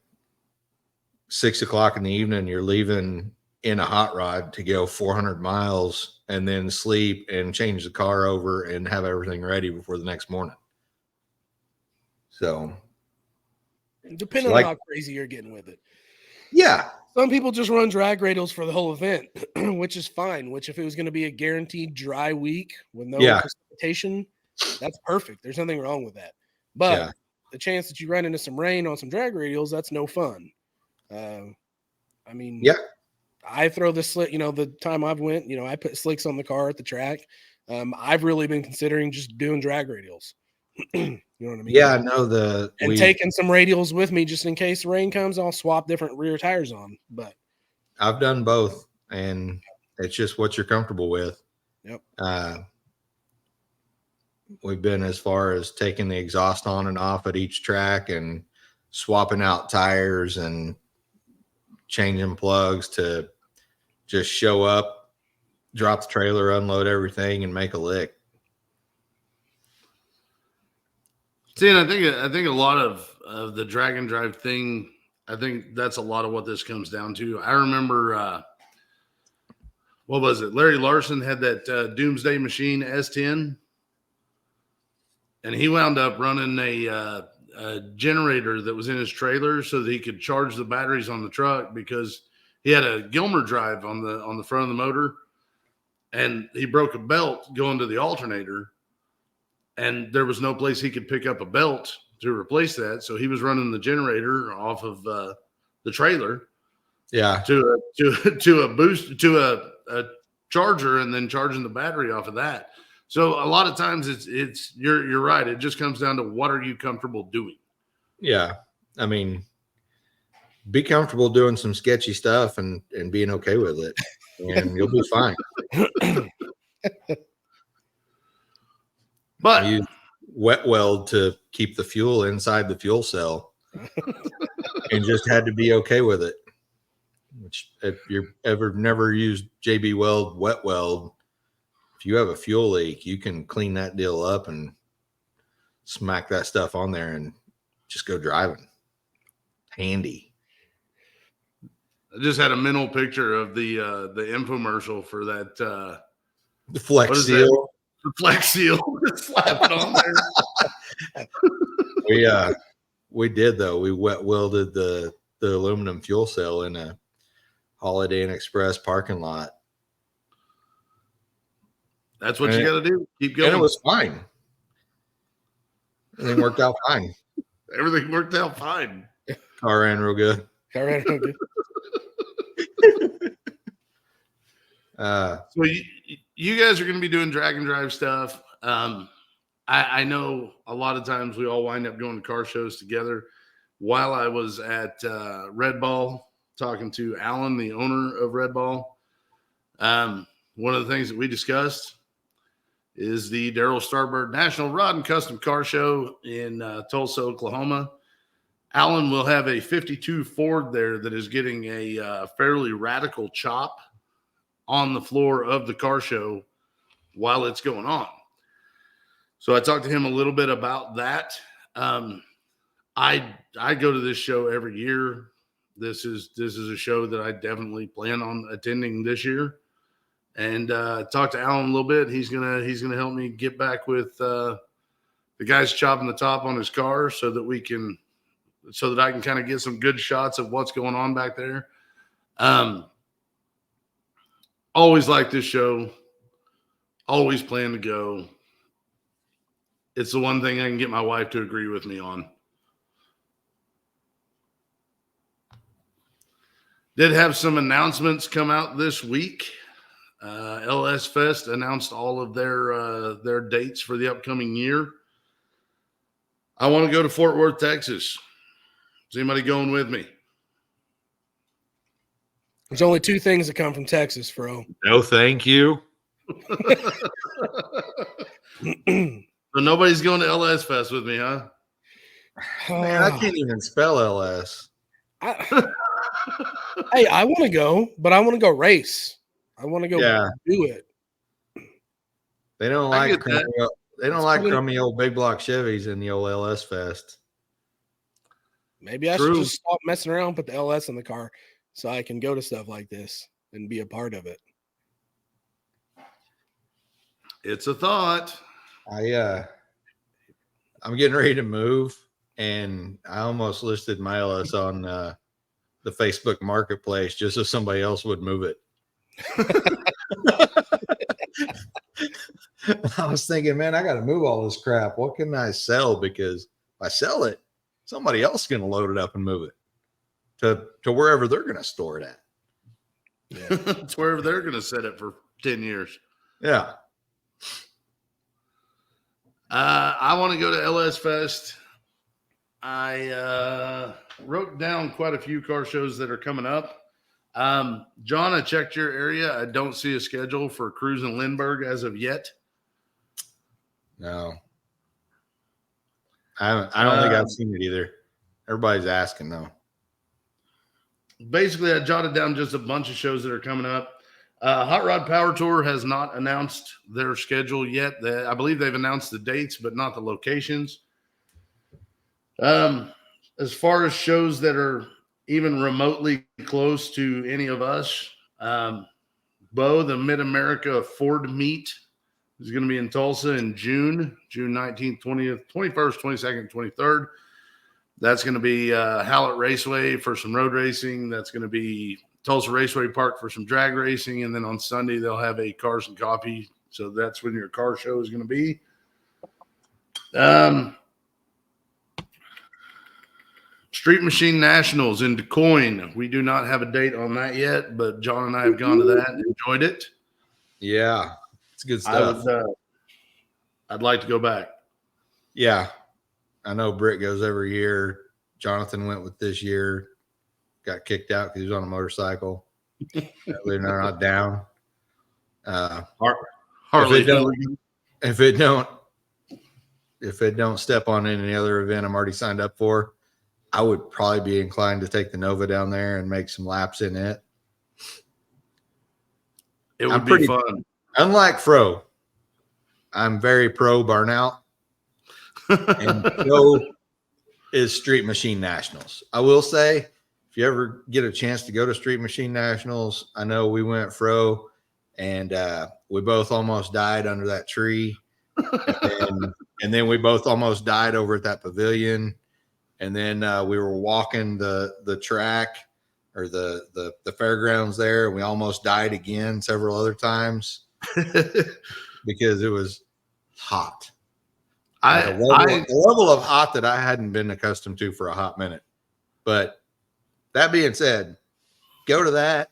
6 o'clock in the evening, you're leaving in a hot rod to go 400 miles and then sleep and change the car over and have everything ready before the next morning. So depending on how crazy you're getting with it. Yeah. Some people just run drag radials for the whole event, which is fine. Which if it was going to be a guaranteed dry week with no precipitation, that's perfect. There's nothing wrong with that. But the chance that you run into some rain on some drag radials, that's no fun. I mean, I throw the slick, the time I've went, I put slicks on the car at the track. I've really been considering just doing drag radials. You know what I mean? Yeah, no, taking some radials with me just in case the rain comes. I'll swap different rear tires on. But I've done both, and it's just what you're comfortable with. Yep. We've been as far as taking the exhaust on and off at each track and swapping out tires and changing plugs to just show up, drop the trailer, unload everything, and make a lick. See, and I think a lot of the drag and drive thing, I think that's a lot of what this comes down to. I remember, what was it? Larry Larson had that Doomsday Machine S10, and he wound up running a generator that was in his trailer so that he could charge the batteries on the truck because he had a Gilmer drive on the front of the motor, and he broke a belt going to the alternator, and there was no place he could pick up a belt to replace that. So he was running the generator off of the trailer, to a boost to a charger, and then charging the battery off of that. So a lot of times it's you're right. It just comes down to what are you comfortable doing. Yeah, I mean, be comfortable doing some sketchy stuff and being okay with it, and you'll be fine. But I use wet weld to keep the fuel inside the fuel cell, and just had to be okay with it. Which, if you're ever never used JB Weld wet weld, if you have a fuel leak, you can clean that deal up and smack that stuff on there and just go driving. Handy. I just had a mental picture of the infomercial for that The Flex Seal. The Flex Seal. Slap it on there. We did though. We wet welded the aluminum fuel cell in a Holiday Inn Express parking lot. That's what you got to do. Keep going. And it was fine. Everything worked out fine. Everything worked out fine. Car ran real good. Car ran real good. So you guys are going to be doing drag and drive stuff. I know a lot of times we all wind up going to car shows together. While I was at Red Ball talking to Alan, the owner of Red Ball, one of the things that we discussed is the Darrell Starbird National Rod and Custom Car Show in Tulsa, Oklahoma. Alan will have a 52 Ford there that is getting a fairly radical chop on the floor of the car show while it's going on. So I talked to him a little bit about that. I go to this show every year. This is a show that I definitely plan on attending this year. And talk to Alan a little bit. He's gonna help me get back with the guys chopping the top on his car so that I can kind of get some good shots of what's going on back there. Always like this show. Always plan to go. It's the one thing I can get my wife to agree with me on. Did have some announcements come out this week. LS Fest announced all of their dates for the upcoming year. I want to go to Fort Worth, Texas. Is anybody going with me? There's only two things that come from Texas, Fro. No, thank you. So nobody's going to LS Fest with me, huh? Man, I can't even spell LS. Hey, I want to go, but I want to go race. I want to go do it. They don't like crummy old big block Chevys in the old LS Fest. Maybe I should just stop messing around and put the LS in the car so I can go to stuff like this and be a part of it. It's a thought. I'm getting ready to move, and I almost listed my LS on the Facebook Marketplace just so somebody else would move it. I was thinking, man, I got to move all this crap. What can I sell? Because if I sell it, somebody else is going to load it up and move it to wherever they're going to store it at. Yeah. It's wherever they're going to set it for 10 years. Yeah. I want to go to LS Fest. I wrote down quite a few car shows that are coming up. John, I checked your area. I don't see a schedule for Cruisin' Lindbergh as of yet. No. I don't think I've seen it either. Everybody's asking though. Basically, I jotted down just a bunch of shows that are coming up. Hot Rod Power Tour has not announced their schedule yet. I believe they've announced the dates, but not the locations. As far as shows that are even remotely close to any of us, Bo, the Mid-America Ford Meet is going to be in Tulsa in June 19th, 20th, 21st, 22nd, 23rd. That's going to be Hallett Raceway for some road racing. That's going to be Tulsa Raceway Park for some drag racing. And then on Sunday, they'll have a Cars and Coffee. So that's when your car show is going to be. Street Machine Nationals in Du Quoin. We do not have a date on that yet, but John and I have gone to that and enjoyed it. Yeah, it's good stuff. I'd like to go back. Yeah, I know Britt goes every year. Jonathan went with this year. Got kicked out because he was on a motorcycle. They're not down. Harley. If it don't step on any other event I'm already signed up for, I would probably be inclined to take the Nova down there and make some laps in it. It would be fun. Unlike Fro, I'm very pro burnout. And Joe is Street Machine Nationals. I will say, if you ever get a chance to go to Street Machine Nationals, I know we went Fro and we both almost died under that tree. And then we both almost died over at that pavilion. And then we were walking the track or the fairgrounds there. And we almost died again several other times because it was hot. A level of hot that I hadn't been accustomed to for a hot minute. But that being said, go to that,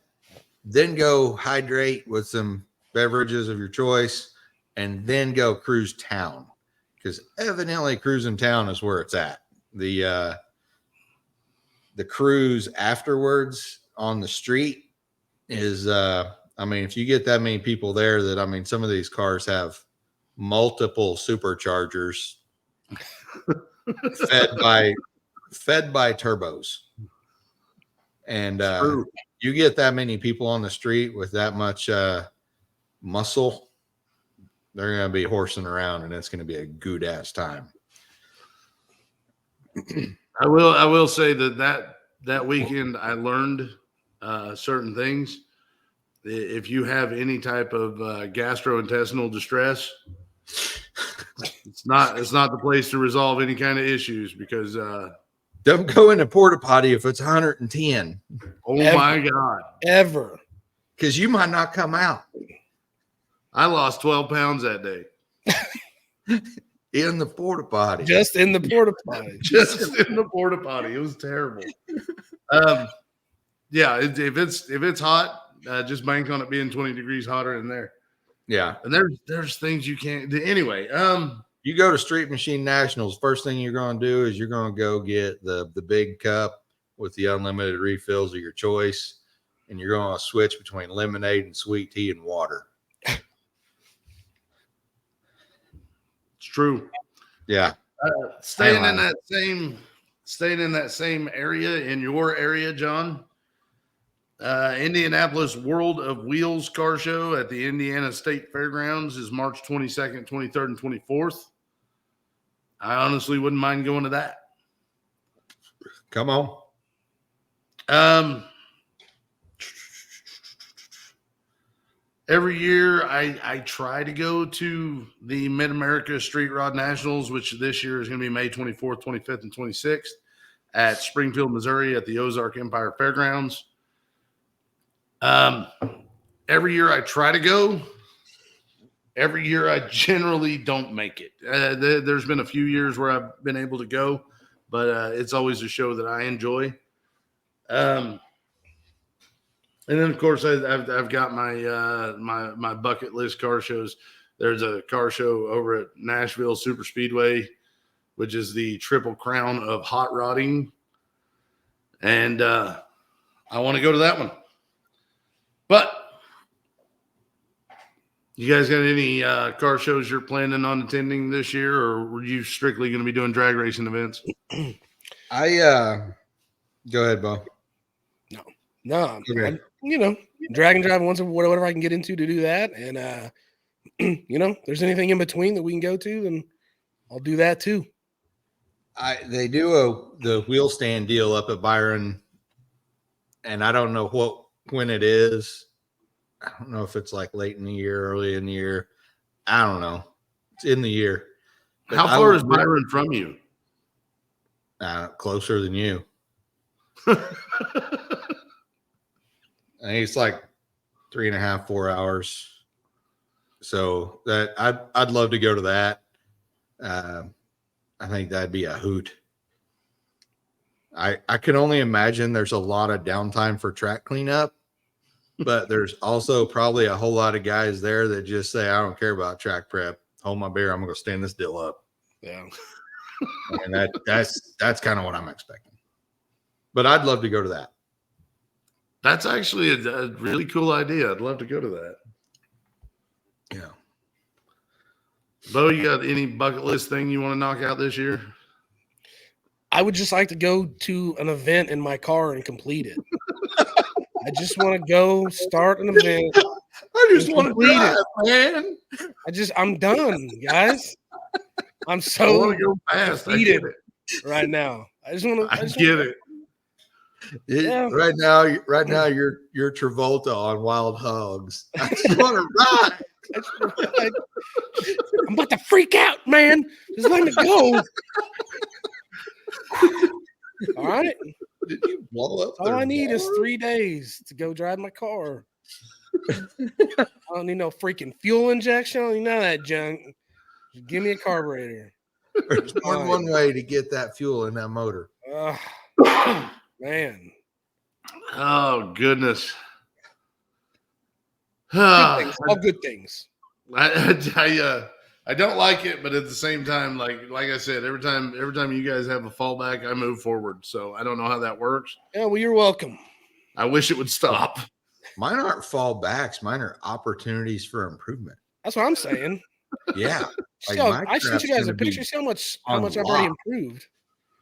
then go hydrate with some beverages of your choice, and then go cruise town. Because evidently cruising town is where it's at. The cruise afterwards on the street is, if you get that many people there that, some of these cars have multiple superchargers fed by turbos. And you get that many people on the street with that much muscle, they're going to be horsing around, and it's going to be a good ass time. I will say that weekend I learned certain things. If you have any type of gastrointestinal distress, it's not the place to resolve any kind of issues because don't go in a porta potty if it's 110. Oh my God. Ever. Because you might not come out. I lost 12 pounds that day. In the porta potty. Just in the porta potty. Just in the porta potty. It was terrible. Yeah, if it's hot, just bank on it being 20 degrees hotter in there. Yeah. And there's things you can't do. Anyway, you go to Street Machine Nationals, first thing you're going to do is you're going to go get the big cup with the unlimited refills of your choice, and you're going to switch between lemonade and sweet tea and water. It's true. Yeah. Staying in that same area, in your area, John, Indianapolis World of Wheels car show at the Indiana State Fairgrounds is March 22nd, 23rd, and 24th. I honestly wouldn't mind going to that. Come on. Every year I try to go to the Mid-America Street Rod Nationals, which this year is going to be May 24th, 25th, and 26th at Springfield, Missouri at the Ozark Empire Fairgrounds. Every year I try to go. Every year I generally don't make it. There's been a few years where I've been able to go, but it's always a show that I enjoy. And then, of course, I've got my bucket list car shows. There's a car show over at Nashville Super Speedway, which is the Triple Crown of hot rodding. And I want to go to that one. But you guys got any car shows you're planning on attending this year, or were you strictly going to be doing drag racing events? Go ahead, Bo. No, Okay. drag and drive once or whatever I can get into to do that. And, if there's anything in between that we can go to, then I'll do that too. They do the wheel stand deal up at Byron, and I don't know when it is. I don't know if it's like late in the year, early in the year. I don't know. It's in the year. But How far is Byron from you? Closer than you. I think it's like 3.5, 4 hours. So that I'd love to go to that. I think that'd be a hoot. I can only imagine there's a lot of downtime for track cleanup, but there's also probably a whole lot of guys there that just say, I don't care about track prep. Hold my beer. I'm gonna go stand this deal up. Yeah. And that's kind of what I'm expecting. But I'd love to go to that. That's actually a really cool idea. I'd love to go to that. Yeah. Bo, you got any bucket list thing you want to knock out this year? I would just like to go to an event in my car and complete it. I just want to go start an event. I just want to drive, man. I'm done, guys. I'm I so want to go fast. I defeated get it. right now. I get it. Yeah. Right now, you're Travolta on Wild Hogs. I just want to ride. I'm about to freak out, man. Just let me go. All right. Did you blow up? All I need is 3 days to go drive my car. I don't need no freaking fuel injection. I don't need none of that junk. Just give me a carburetor. There's more than one way to get that fuel in that motor. Man. Oh, goodness. Good things. All good things. I don't like it, but at the same time, like I said, every time you guys have a fallback, I move forward. So I don't know how that works. Yeah, well, you're welcome. I wish it would stop. Mine aren't fallbacks. Mine are opportunities for improvement. That's what I'm saying. Yeah. I sent you guys a picture. See how much I've already improved.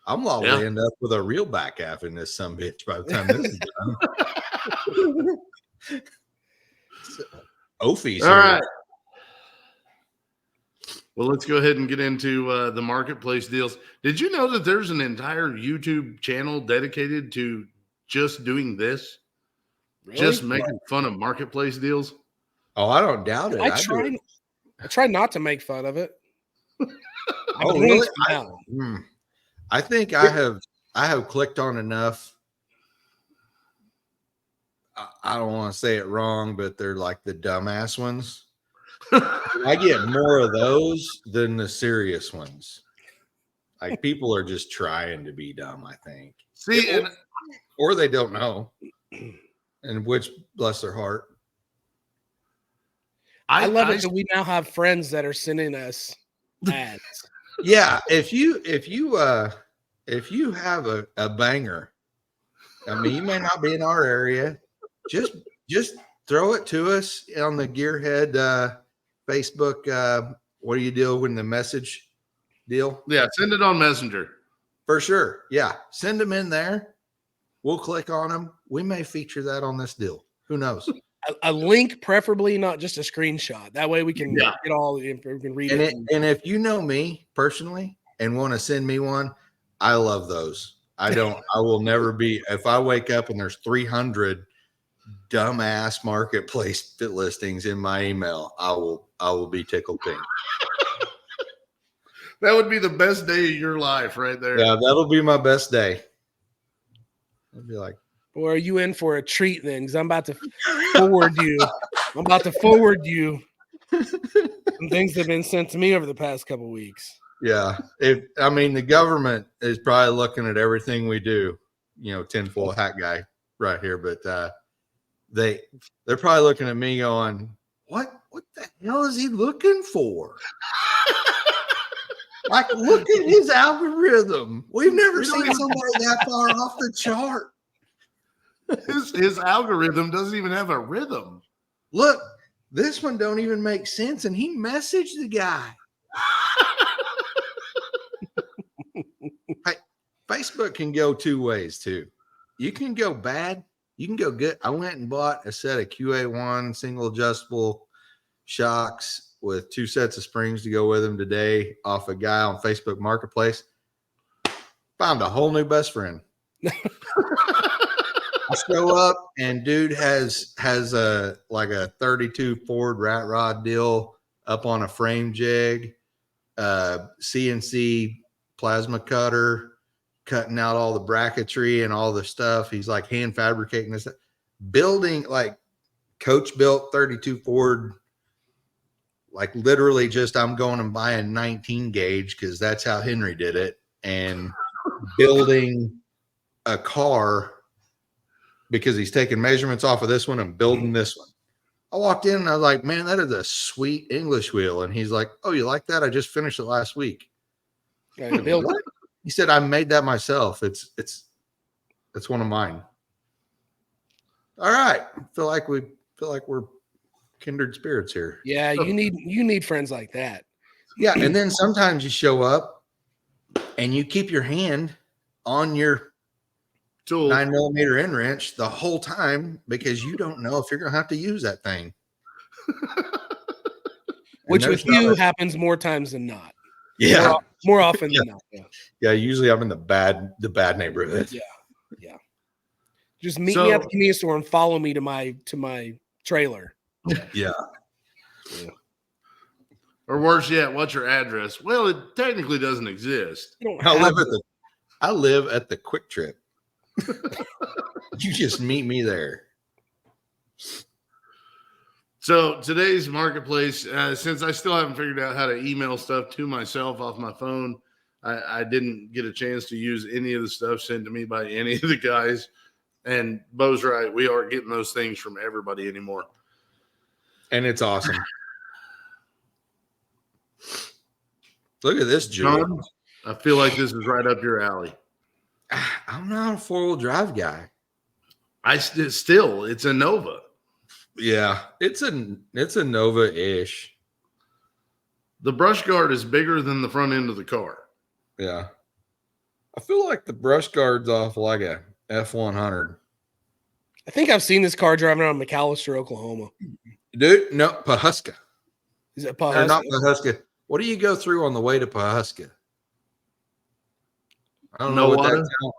I'm liable to end up with a real back half in this sumbitch by the time this is done. Ophi's all right. Well, let's go ahead and get into the marketplace deals. Did you know that there's an entire YouTube channel dedicated to just doing this? Really? Just making fun of marketplace deals? Oh, I don't doubt it. I try not to make fun of it. Oh, really? I think I have clicked on enough. I don't want to say it wrong, but they're like the dumbass ones. I get more of those than the serious ones. Like people are just trying to be dumb, I think. See, or they don't know. And which, bless their heart. I love it that we now have friends that are sending us ads. Yeah, if you have a banger, I mean, you may not be in our area. Just throw it to us on the Gearhead Facebook. What do you deal with the message deal? Yeah, send it on Messenger for sure. Yeah, send them in there. We'll click on them. We may feature that on this deal. Who knows? A link, preferably, not just a screenshot. That way we can get all the info. We can read it. And if you know me personally and want to send me one, I love those. I will never be. If I wake up and there's 300 dumbass marketplace listings in my email, I will be tickled pink. That would be the best day of your life, right there. Yeah, that'll be my best day. I'll be like, boy, are you in for a treat then? Because I'm about to forward you. I'm about to forward you some things that have been sent to me over the past couple of weeks. Yeah. The government is probably looking at everything we do, tinfoil hat guy right here, but they're probably looking at me going, what the hell is he looking for? Like, look at his algorithm. We've never seen somebody that far off the chart. His algorithm doesn't even have a rhythm. Look, this one don't even make sense, and he messaged the guy. Hey, Facebook can go two ways too. You can go bad. You can go good. I went and bought a set of QA1 single adjustable shocks with 2 sets of springs to go with them today off a guy on Facebook Marketplace. Found a whole new best friend. I show up and dude has a like a 32 Ford rat rod deal up on a frame jig, CNC plasma cutter, cutting out all the bracketry and all the stuff. He's like hand fabricating this, building like coach built 32 Ford, like literally just I'm going and buying 19 gauge because that's how Henry did it, and building a car because he's taking measurements off of this one and building this one. I walked in and I was like, man, that is a sweet English wheel. And he's like, oh, you like that? I just finished it last week. Build it. He said, I made that myself. It's one of mine. All right. Feel like we're kindred spirits here. Yeah, you need friends like that. Yeah. And then sometimes you show up and you keep your hand on your Tool. 9mm end wrench the whole time because you don't know if you're going to have to use that thing. Which with you happens more times than not. Yeah. More often than not. Yeah. Yeah. Usually I'm in the bad neighborhood. Yeah. Yeah. Just meet me at the convenience store and follow me to my trailer. Yeah. Or worse yet, what's your address? Well, it technically doesn't exist. I live at the Quick Trip. You just meet me there. So today's marketplace, since I still haven't figured out how to email stuff to myself off my phone, I didn't get a chance to use any of the stuff sent to me by any of the guys. And Bo's right. We aren't getting those things from everybody anymore. And it's awesome. Look at this, John. I feel like this is right up your alley. I'm not a 4-wheel drive guy. It's a Nova. Yeah, it's a Nova-ish. The brush guard is bigger than the front end of the car. Yeah. I feel like the brush guard's off like a F100. I think I've seen this car driving around McAllister, Oklahoma. Dude, no, Pawhuska. Is it Or Pawhuska? not Pawhuska. What do you go through on the way to Pawhuska? I don't know what that town.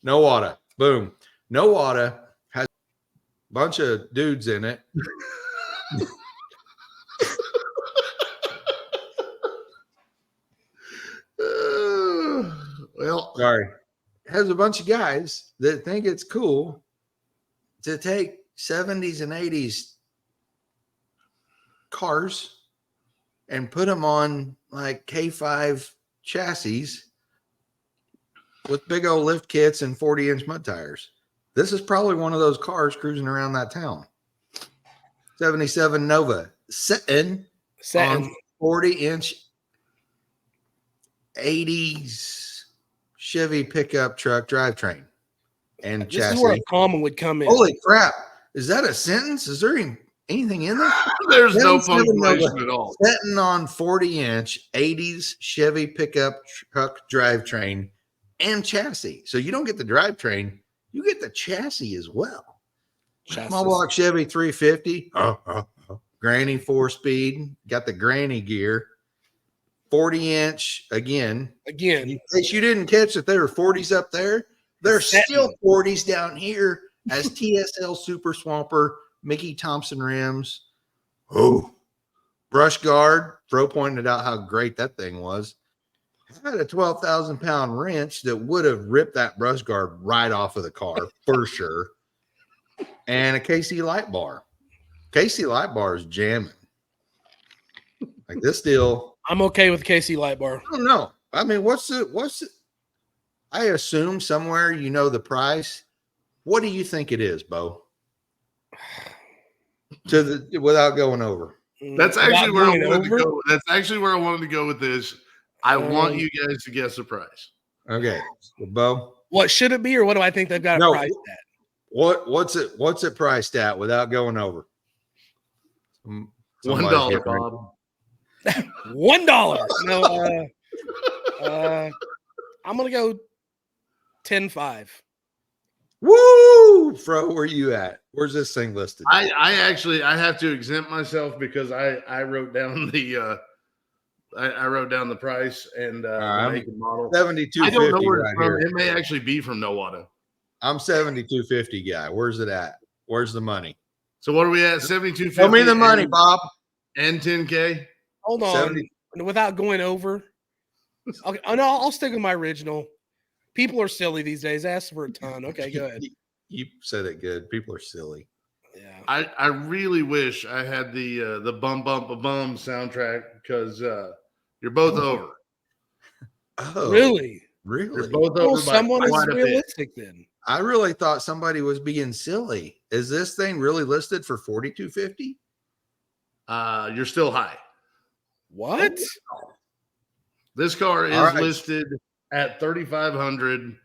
Nowata. Boom. Nowata has a bunch of dudes in it. Well, sorry. Has a bunch of guys that think it's cool to take 70s and 80s cars and put them on like K5 chassis with big old lift kits and 40-inch mud tires. This is probably one of those cars cruising around that town. 77 Nova sitting on 40-inch 80s Chevy pickup truck drivetrain and this chassis. Is where a common would come in. Holy crap. Is that a sentence? Is there anything in there? There's no punctuation at all. Sitting on 40-inch 80s Chevy pickup truck drivetrain and chassis. So you don't get the drivetrain, you get the chassis as well. Small block Chevy 350. Granny 4-speed. Got the granny gear. 40-inch again. In case you didn't catch that there were 40s up there, there's still 40s down here as TSL Super Swamper, Mickey Thompson rims. Oh, brush guard. Fro pointed out how great that thing was. I had a 12,000-pound wrench that would have ripped that brush guard right off of the car for sure. And a KC light bar. KC light bar is jamming. Like this deal. I'm okay with KC light bar. I don't know. I mean, what's it? I assume somewhere you know the price. What do you think it is, Bo? Without going over. That's actually where I wanted to go. That's actually where I wanted to go with this. I want you guys to guess the price. Okay, well, Bo. What should it be, or what do I think they've got it priced at? What's it priced at without going over? $1, Bob. $1. No, I'm gonna go 10.5. Woo! Fro, where you at? Where's this thing listed? I have to exempt myself because I wrote down I wrote down the price and the make and model. 7250 I don't know where it's right from. here. It may actually be from Nowata. I'm 7250 guy. Where's it at? Where's the money? So what are we at? 7250. Show me the money, Bob. And 10K. Hold on, 70. without going over. Okay, oh, no, I'll stick with my original. People are silly these days. Ask for a ton. Okay, go ahead. You said it good. People are silly. Yeah, I really wish I had the bum bum bum soundtrack because you're both over. Oh, really? really? You're both Well, over by someone is quite a bit. realistic then. I really thought somebody was being silly. Is this thing really listed for 4250? You're still high. What? This car is All right. listed at 3,500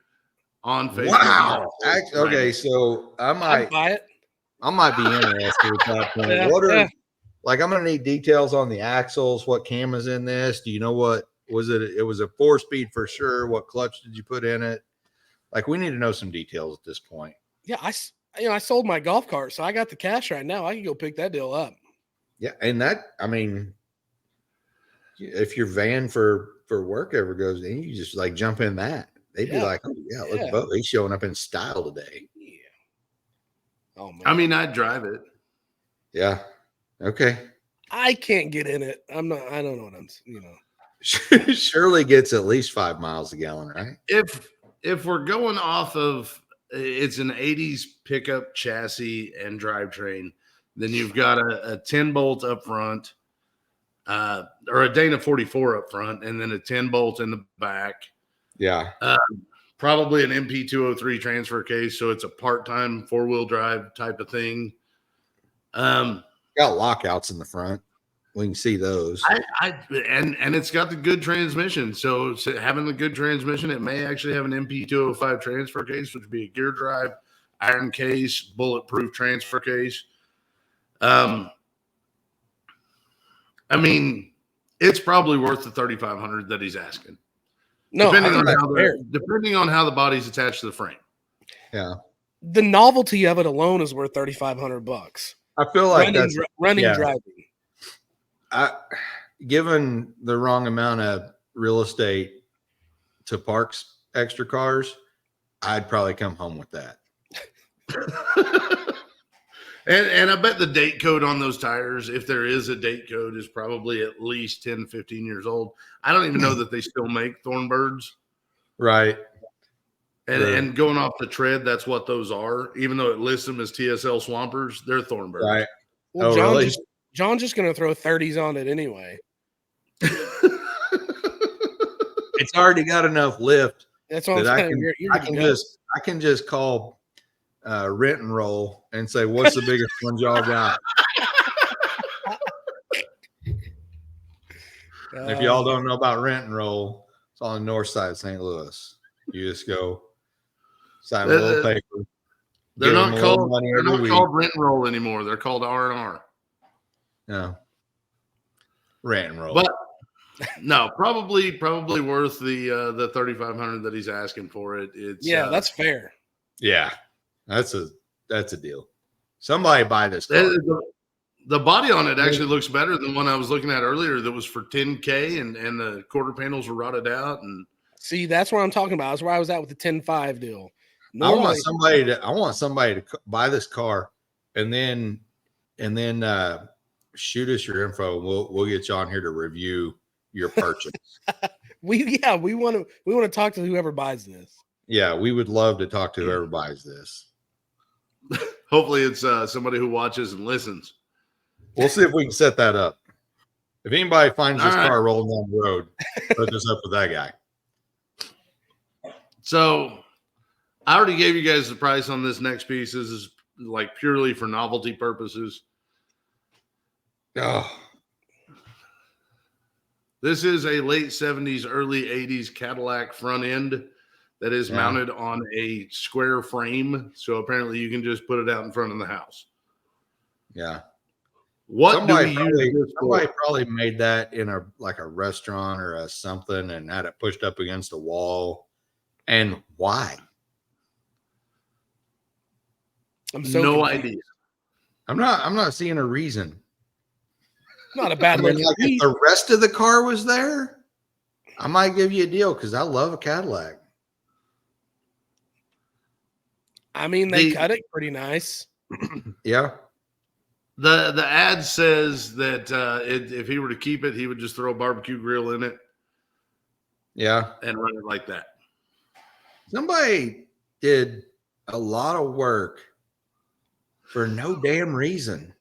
on Facebook. Wow. Market. Okay, so I I'd buy it. might be interested at that point. Yeah, What are yeah. like? I'm gonna need details on the axles. What cam is in this? Do you know what was it? It was a 4-speed for sure. What clutch did you put in it? Like, we need to know some details at this point. Yeah, I sold my golf cart, so I got the cash right now. I can go pick that deal up. Yeah, and that, I mean, if your van for work ever goes in, you just like jump in that. They'd be like, oh yeah, look, Bo, he's showing up in style today. Yeah. Oh man. I mean, I'd drive it. Yeah. Okay. I can't get in it. I don't know what I'm. Surely gets at least 5 miles a gallon, right? If we're going off of it's an 80s pickup chassis and drivetrain, then you've got a 10 bolt up front, or a Dana 44 up front, and then a 10 bolt in the back. Yeah. Probably an MP203 transfer case, so it's a part-time 4-wheel drive type of thing. Got lockouts in the front. We can see those. And it's got the good transmission. So having the good transmission, it may actually have an MP205 transfer case, which would be a gear drive, iron case, bulletproof transfer case. I mean, it's probably worth the $3,500 that he's asking. No, depending on how the body's attached to the frame. Yeah. The novelty of it alone is worth $3,500. I feel like running driving. Given the wrong amount of real estate to parks extra cars, I'd probably come home with that. and I bet the date code on those tires, if there is a date code, is probably at least 10, 15 years old. I don't even know that they still make Thornbirds. Right. And going off the tread, that's what those are. Even though it lists them as TSL Swampers, they're Thornbirds. Right. Well, John's just going to throw 30s on it anyway. It's already got enough lift. That's what I'm saying. I can just call Rent and Roll and say, what's the biggest one y'all got? If y'all don't know about Rent and Roll, it's on the north side of St. Louis. You just go sign a little paper. They're not called Rent and Roll anymore. They're called R&R. No. Rent and Roll. But no, probably worth the $3,500 that he's asking for it. It's that's fair. Yeah, that's a deal. Somebody buy this car. The body on it actually looks better than one I was looking at earlier that was for $10K and the quarter panels were rotted out. And see, that's what I'm talking about. That's where I was at with the 10.5 deal. I want somebody to buy this car and then shoot us your info. We'll get you on here to review your purchase. we want to talk to whoever buys this. Yeah, we would love to talk to whoever buys this. Hopefully it's somebody who watches and listens. We'll see if we can set that up. If anybody finds this car rolling down the road, hook us up with that guy. So I already gave you guys the price on this next piece. This is like purely for novelty purposes. Oh. This is a late 70s, early 80s Cadillac front end that is mounted on a square frame. So apparently you can just put it out in front of the house. Yeah. Somebody probably made that in a restaurant or a something and had it pushed up against a wall. And why? No idea. I'm not seeing a reason. Not a I bad mean, looking like if Jeep. the rest of the car was there, I might give you a deal because I love a Cadillac. I mean, they cut it pretty nice. Yeah. The ad says that if he were to keep it, he would just throw a barbecue grill in it. Yeah. And run it like that. Somebody did a lot of work for no damn reason.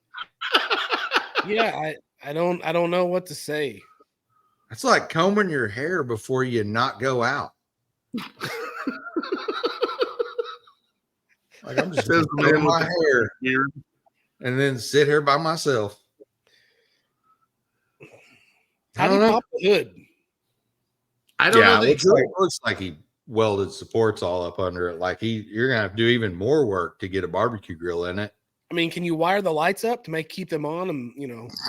Yeah, I don't know what to say. It's like combing your hair before you not go out. Like I'm just Says gonna the comb man with my the hair beard. and then sit here by myself. How do you pop the hood? I don't know. It looks like he welded supports all up under it. Like you're gonna have to do even more work to get a barbecue grill in it. I mean, can you wire the lights up to keep them on and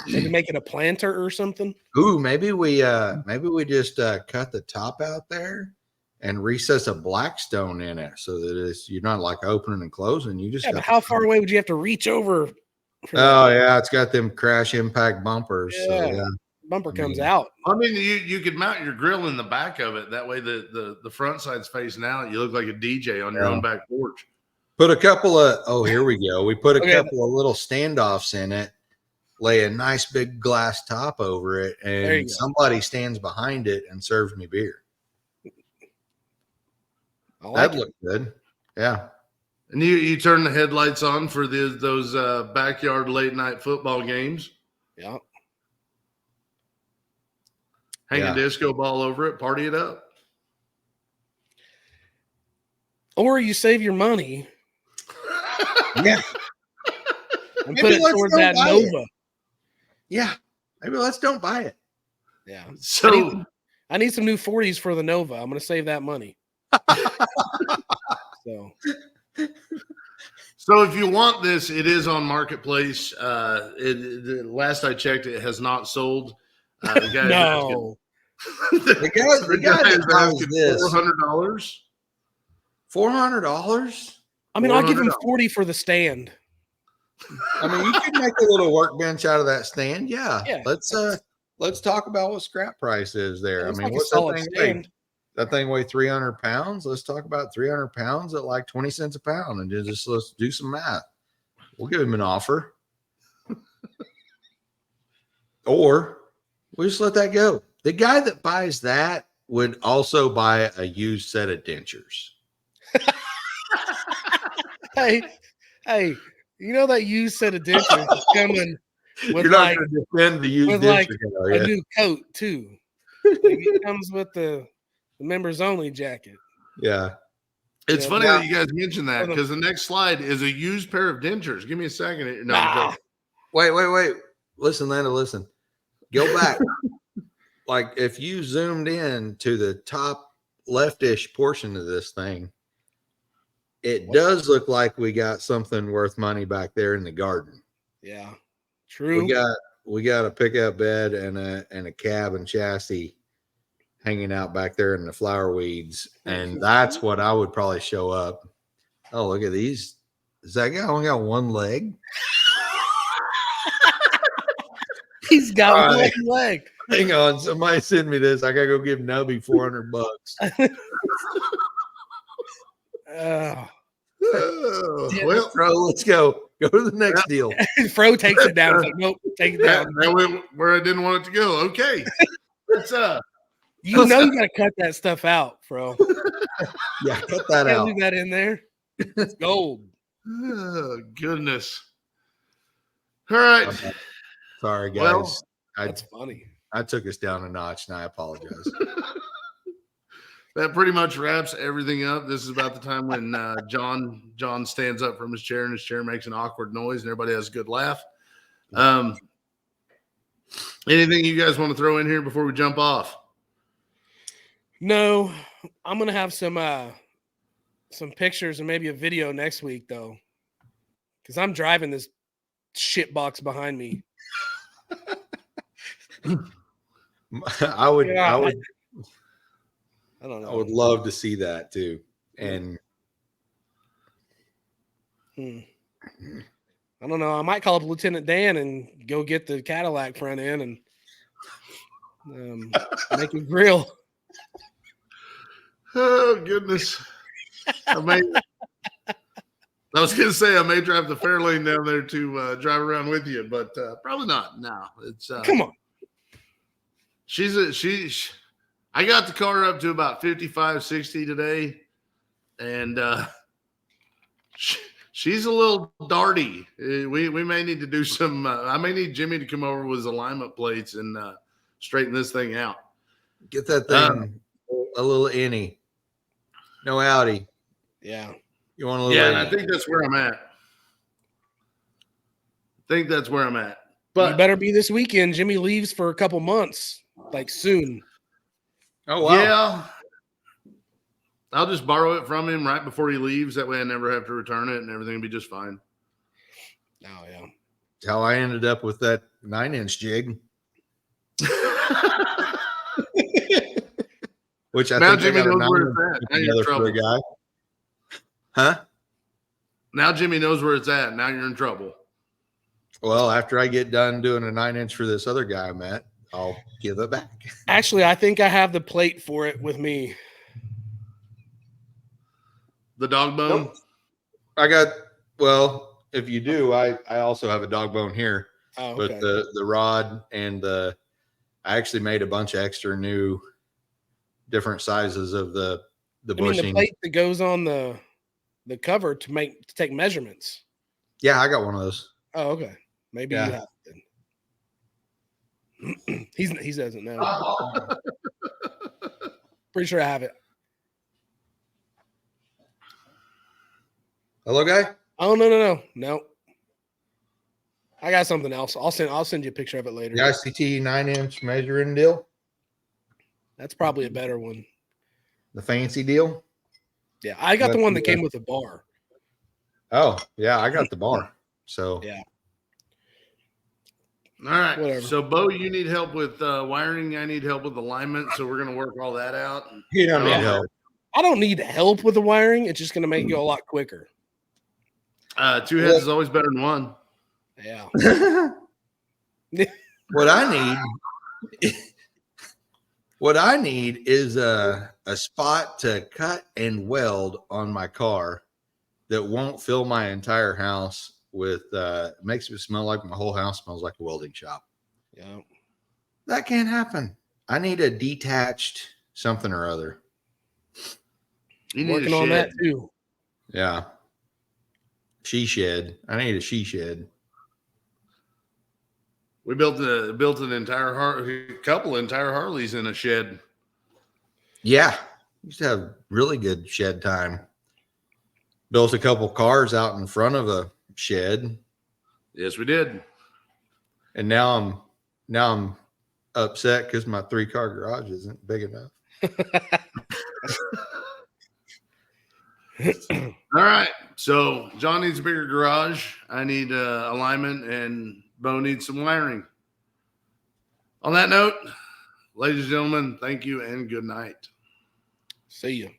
maybe make it a planter or something? Ooh, maybe we just cut the top out there and recess a Blackstone in it so that you're not like opening and closing. You just but how far away would you have to reach over? Oh yeah, it's got them crash impact bumpers. Yeah, So yeah. Bumper comes out. I mean, you could mount your grill in the back of it. That way, the front side's facing out. You look like a DJ on your own back porch. Put a couple of here we go. We put a couple of little standoffs in it, lay a nice big glass top over it, and somebody stands behind it and serves me beer. That'd look good. Yeah. And you turn the headlights on for those backyard late night football games. Yeah. Hang a disco ball over it, party it up. Or you save your money. Yeah. And put it towards that Nova. Yeah. Maybe let's don't buy it. Yeah. So I need some new 40s for the Nova. I'm going to save that money. So if you want this, it is on Marketplace. Last I checked, it has not sold. The guy no. the guy that buys this $400. $400? I mean, I'll give him 40 for the stand. I mean, you can make a little workbench out of that stand. Yeah. Let's talk about what scrap price is there. I mean, what's that thing weigh? That thing weigh 300 pounds. Let's talk about 300 pounds at like 20 cents a pound and let's do some math. We'll give him an offer. Or we'll just let that go. The guy that buys that would also buy a used set of dentures. Hey, you know that used set of dentures is coming with You're not going to defend the used denture a new coat too. It comes with the members only jacket. Yeah. It's funny that you guys mentioned that because the next slide is a used pair of dentures. Give me a second. No, wait. Listen, Lando, listen. Go back. Like if you zoomed in to the top leftish portion of this thing, it does look like we got something worth money back there in the garden. Yeah, true. We got a pickup bed and a cab and chassis hanging out back there in the flower weeds, and that's what I would probably show up. Oh, look at these! Is that guy only got one leg? He's got one leg. Hang on, somebody send me this. I gotta go give Nubby $400. Well, Fro, let's go. Go to the next deal. Fro takes it down. Like, nope, take it down. That went where I didn't want it to go. Okay, let's you gotta cut that stuff out, Fro. Yeah, cut that out. Leave that in there. It's gold. Oh, goodness. All right. Sorry, guys. Well, that's funny. I took us down a notch, and I apologize. That pretty much wraps everything up. This is about the time when John stands up from his chair and his chair makes an awkward noise and everybody has a good laugh. Anything you guys want to throw in here before we jump off? No, I'm gonna have some pictures and maybe a video next week though, because I'm driving this shit box behind me. I would. I don't know. I would love to see that too. And I I don't know. I might call up Lieutenant Dan and go get the Cadillac front end and make a grill. Oh goodness! I was going to say I may drive the Fairlane down there to drive around with you, but probably not. No, it's Come on. I got the car up to about 55, 60 today, and she's a little darty. We may need to do some. I may need Jimmy to come over with his alignment plates and straighten this thing out. Get that thing a little inny. No outie. Yeah. You want a little? Yeah, and I think that's where I'm at. But you better be this weekend. Jimmy leaves for a couple months, like soon. Oh wow. Yeah. I'll just borrow it from him right before he leaves. That way I never have to return it and everything will be just fine. Oh, yeah. That's how I ended up with that 9-inch jig. Which I now think Jimmy I got knows a where it's at. Now you're in for a trouble. guy. Huh? Now Jimmy knows where it's at. Now you're in trouble. Well, after I get done doing a 9-inch for this other guy I met, I'll give it back. Actually, I think I have the plate for it with me. The dog bone? Nope. I got, well, if you do, I also have a dog bone here. Oh, okay. But the rod and I actually made a bunch of extra new different sizes of the bushing. The plate that goes on the cover to take measurements. Yeah, I got one of those. Oh, okay. Maybe you have it. He doesn't know. Pretty sure I have it. Hello, guy? Oh no. I got something else. I'll send you a picture of it later. The ICT 9-inch measuring deal. That's probably a better one. The fancy deal. Yeah, I got the one that came with a bar. Oh, yeah, I got the bar. So yeah. All right. Whatever. So, Bo, you need help with wiring. I need help with alignment. So we're going to work all that out. you don't need help. I don't need help with the wiring. It's just going to make it go a lot quicker. 2 heads is always better than one. Yeah. What I need is a spot to cut and weld on my car that won't fill my entire house with makes it smell like my whole house smells like a welding shop. Yeah. That can't happen. I need a detached something or other. You need working on that too. Yeah. She shed. I need a she shed. We built an entire couple entire Harleys in a shed. Yeah. Used to have really good shed time. Built a couple cars out in front of a shed. Yes, we did. And now I'm upset because my 3-car garage isn't big enough. All right. So John needs a bigger garage. I need alignment, and Bo needs some wiring. On that note, ladies and gentlemen, thank you and good night. See you.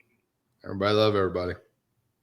Everybody love everybody.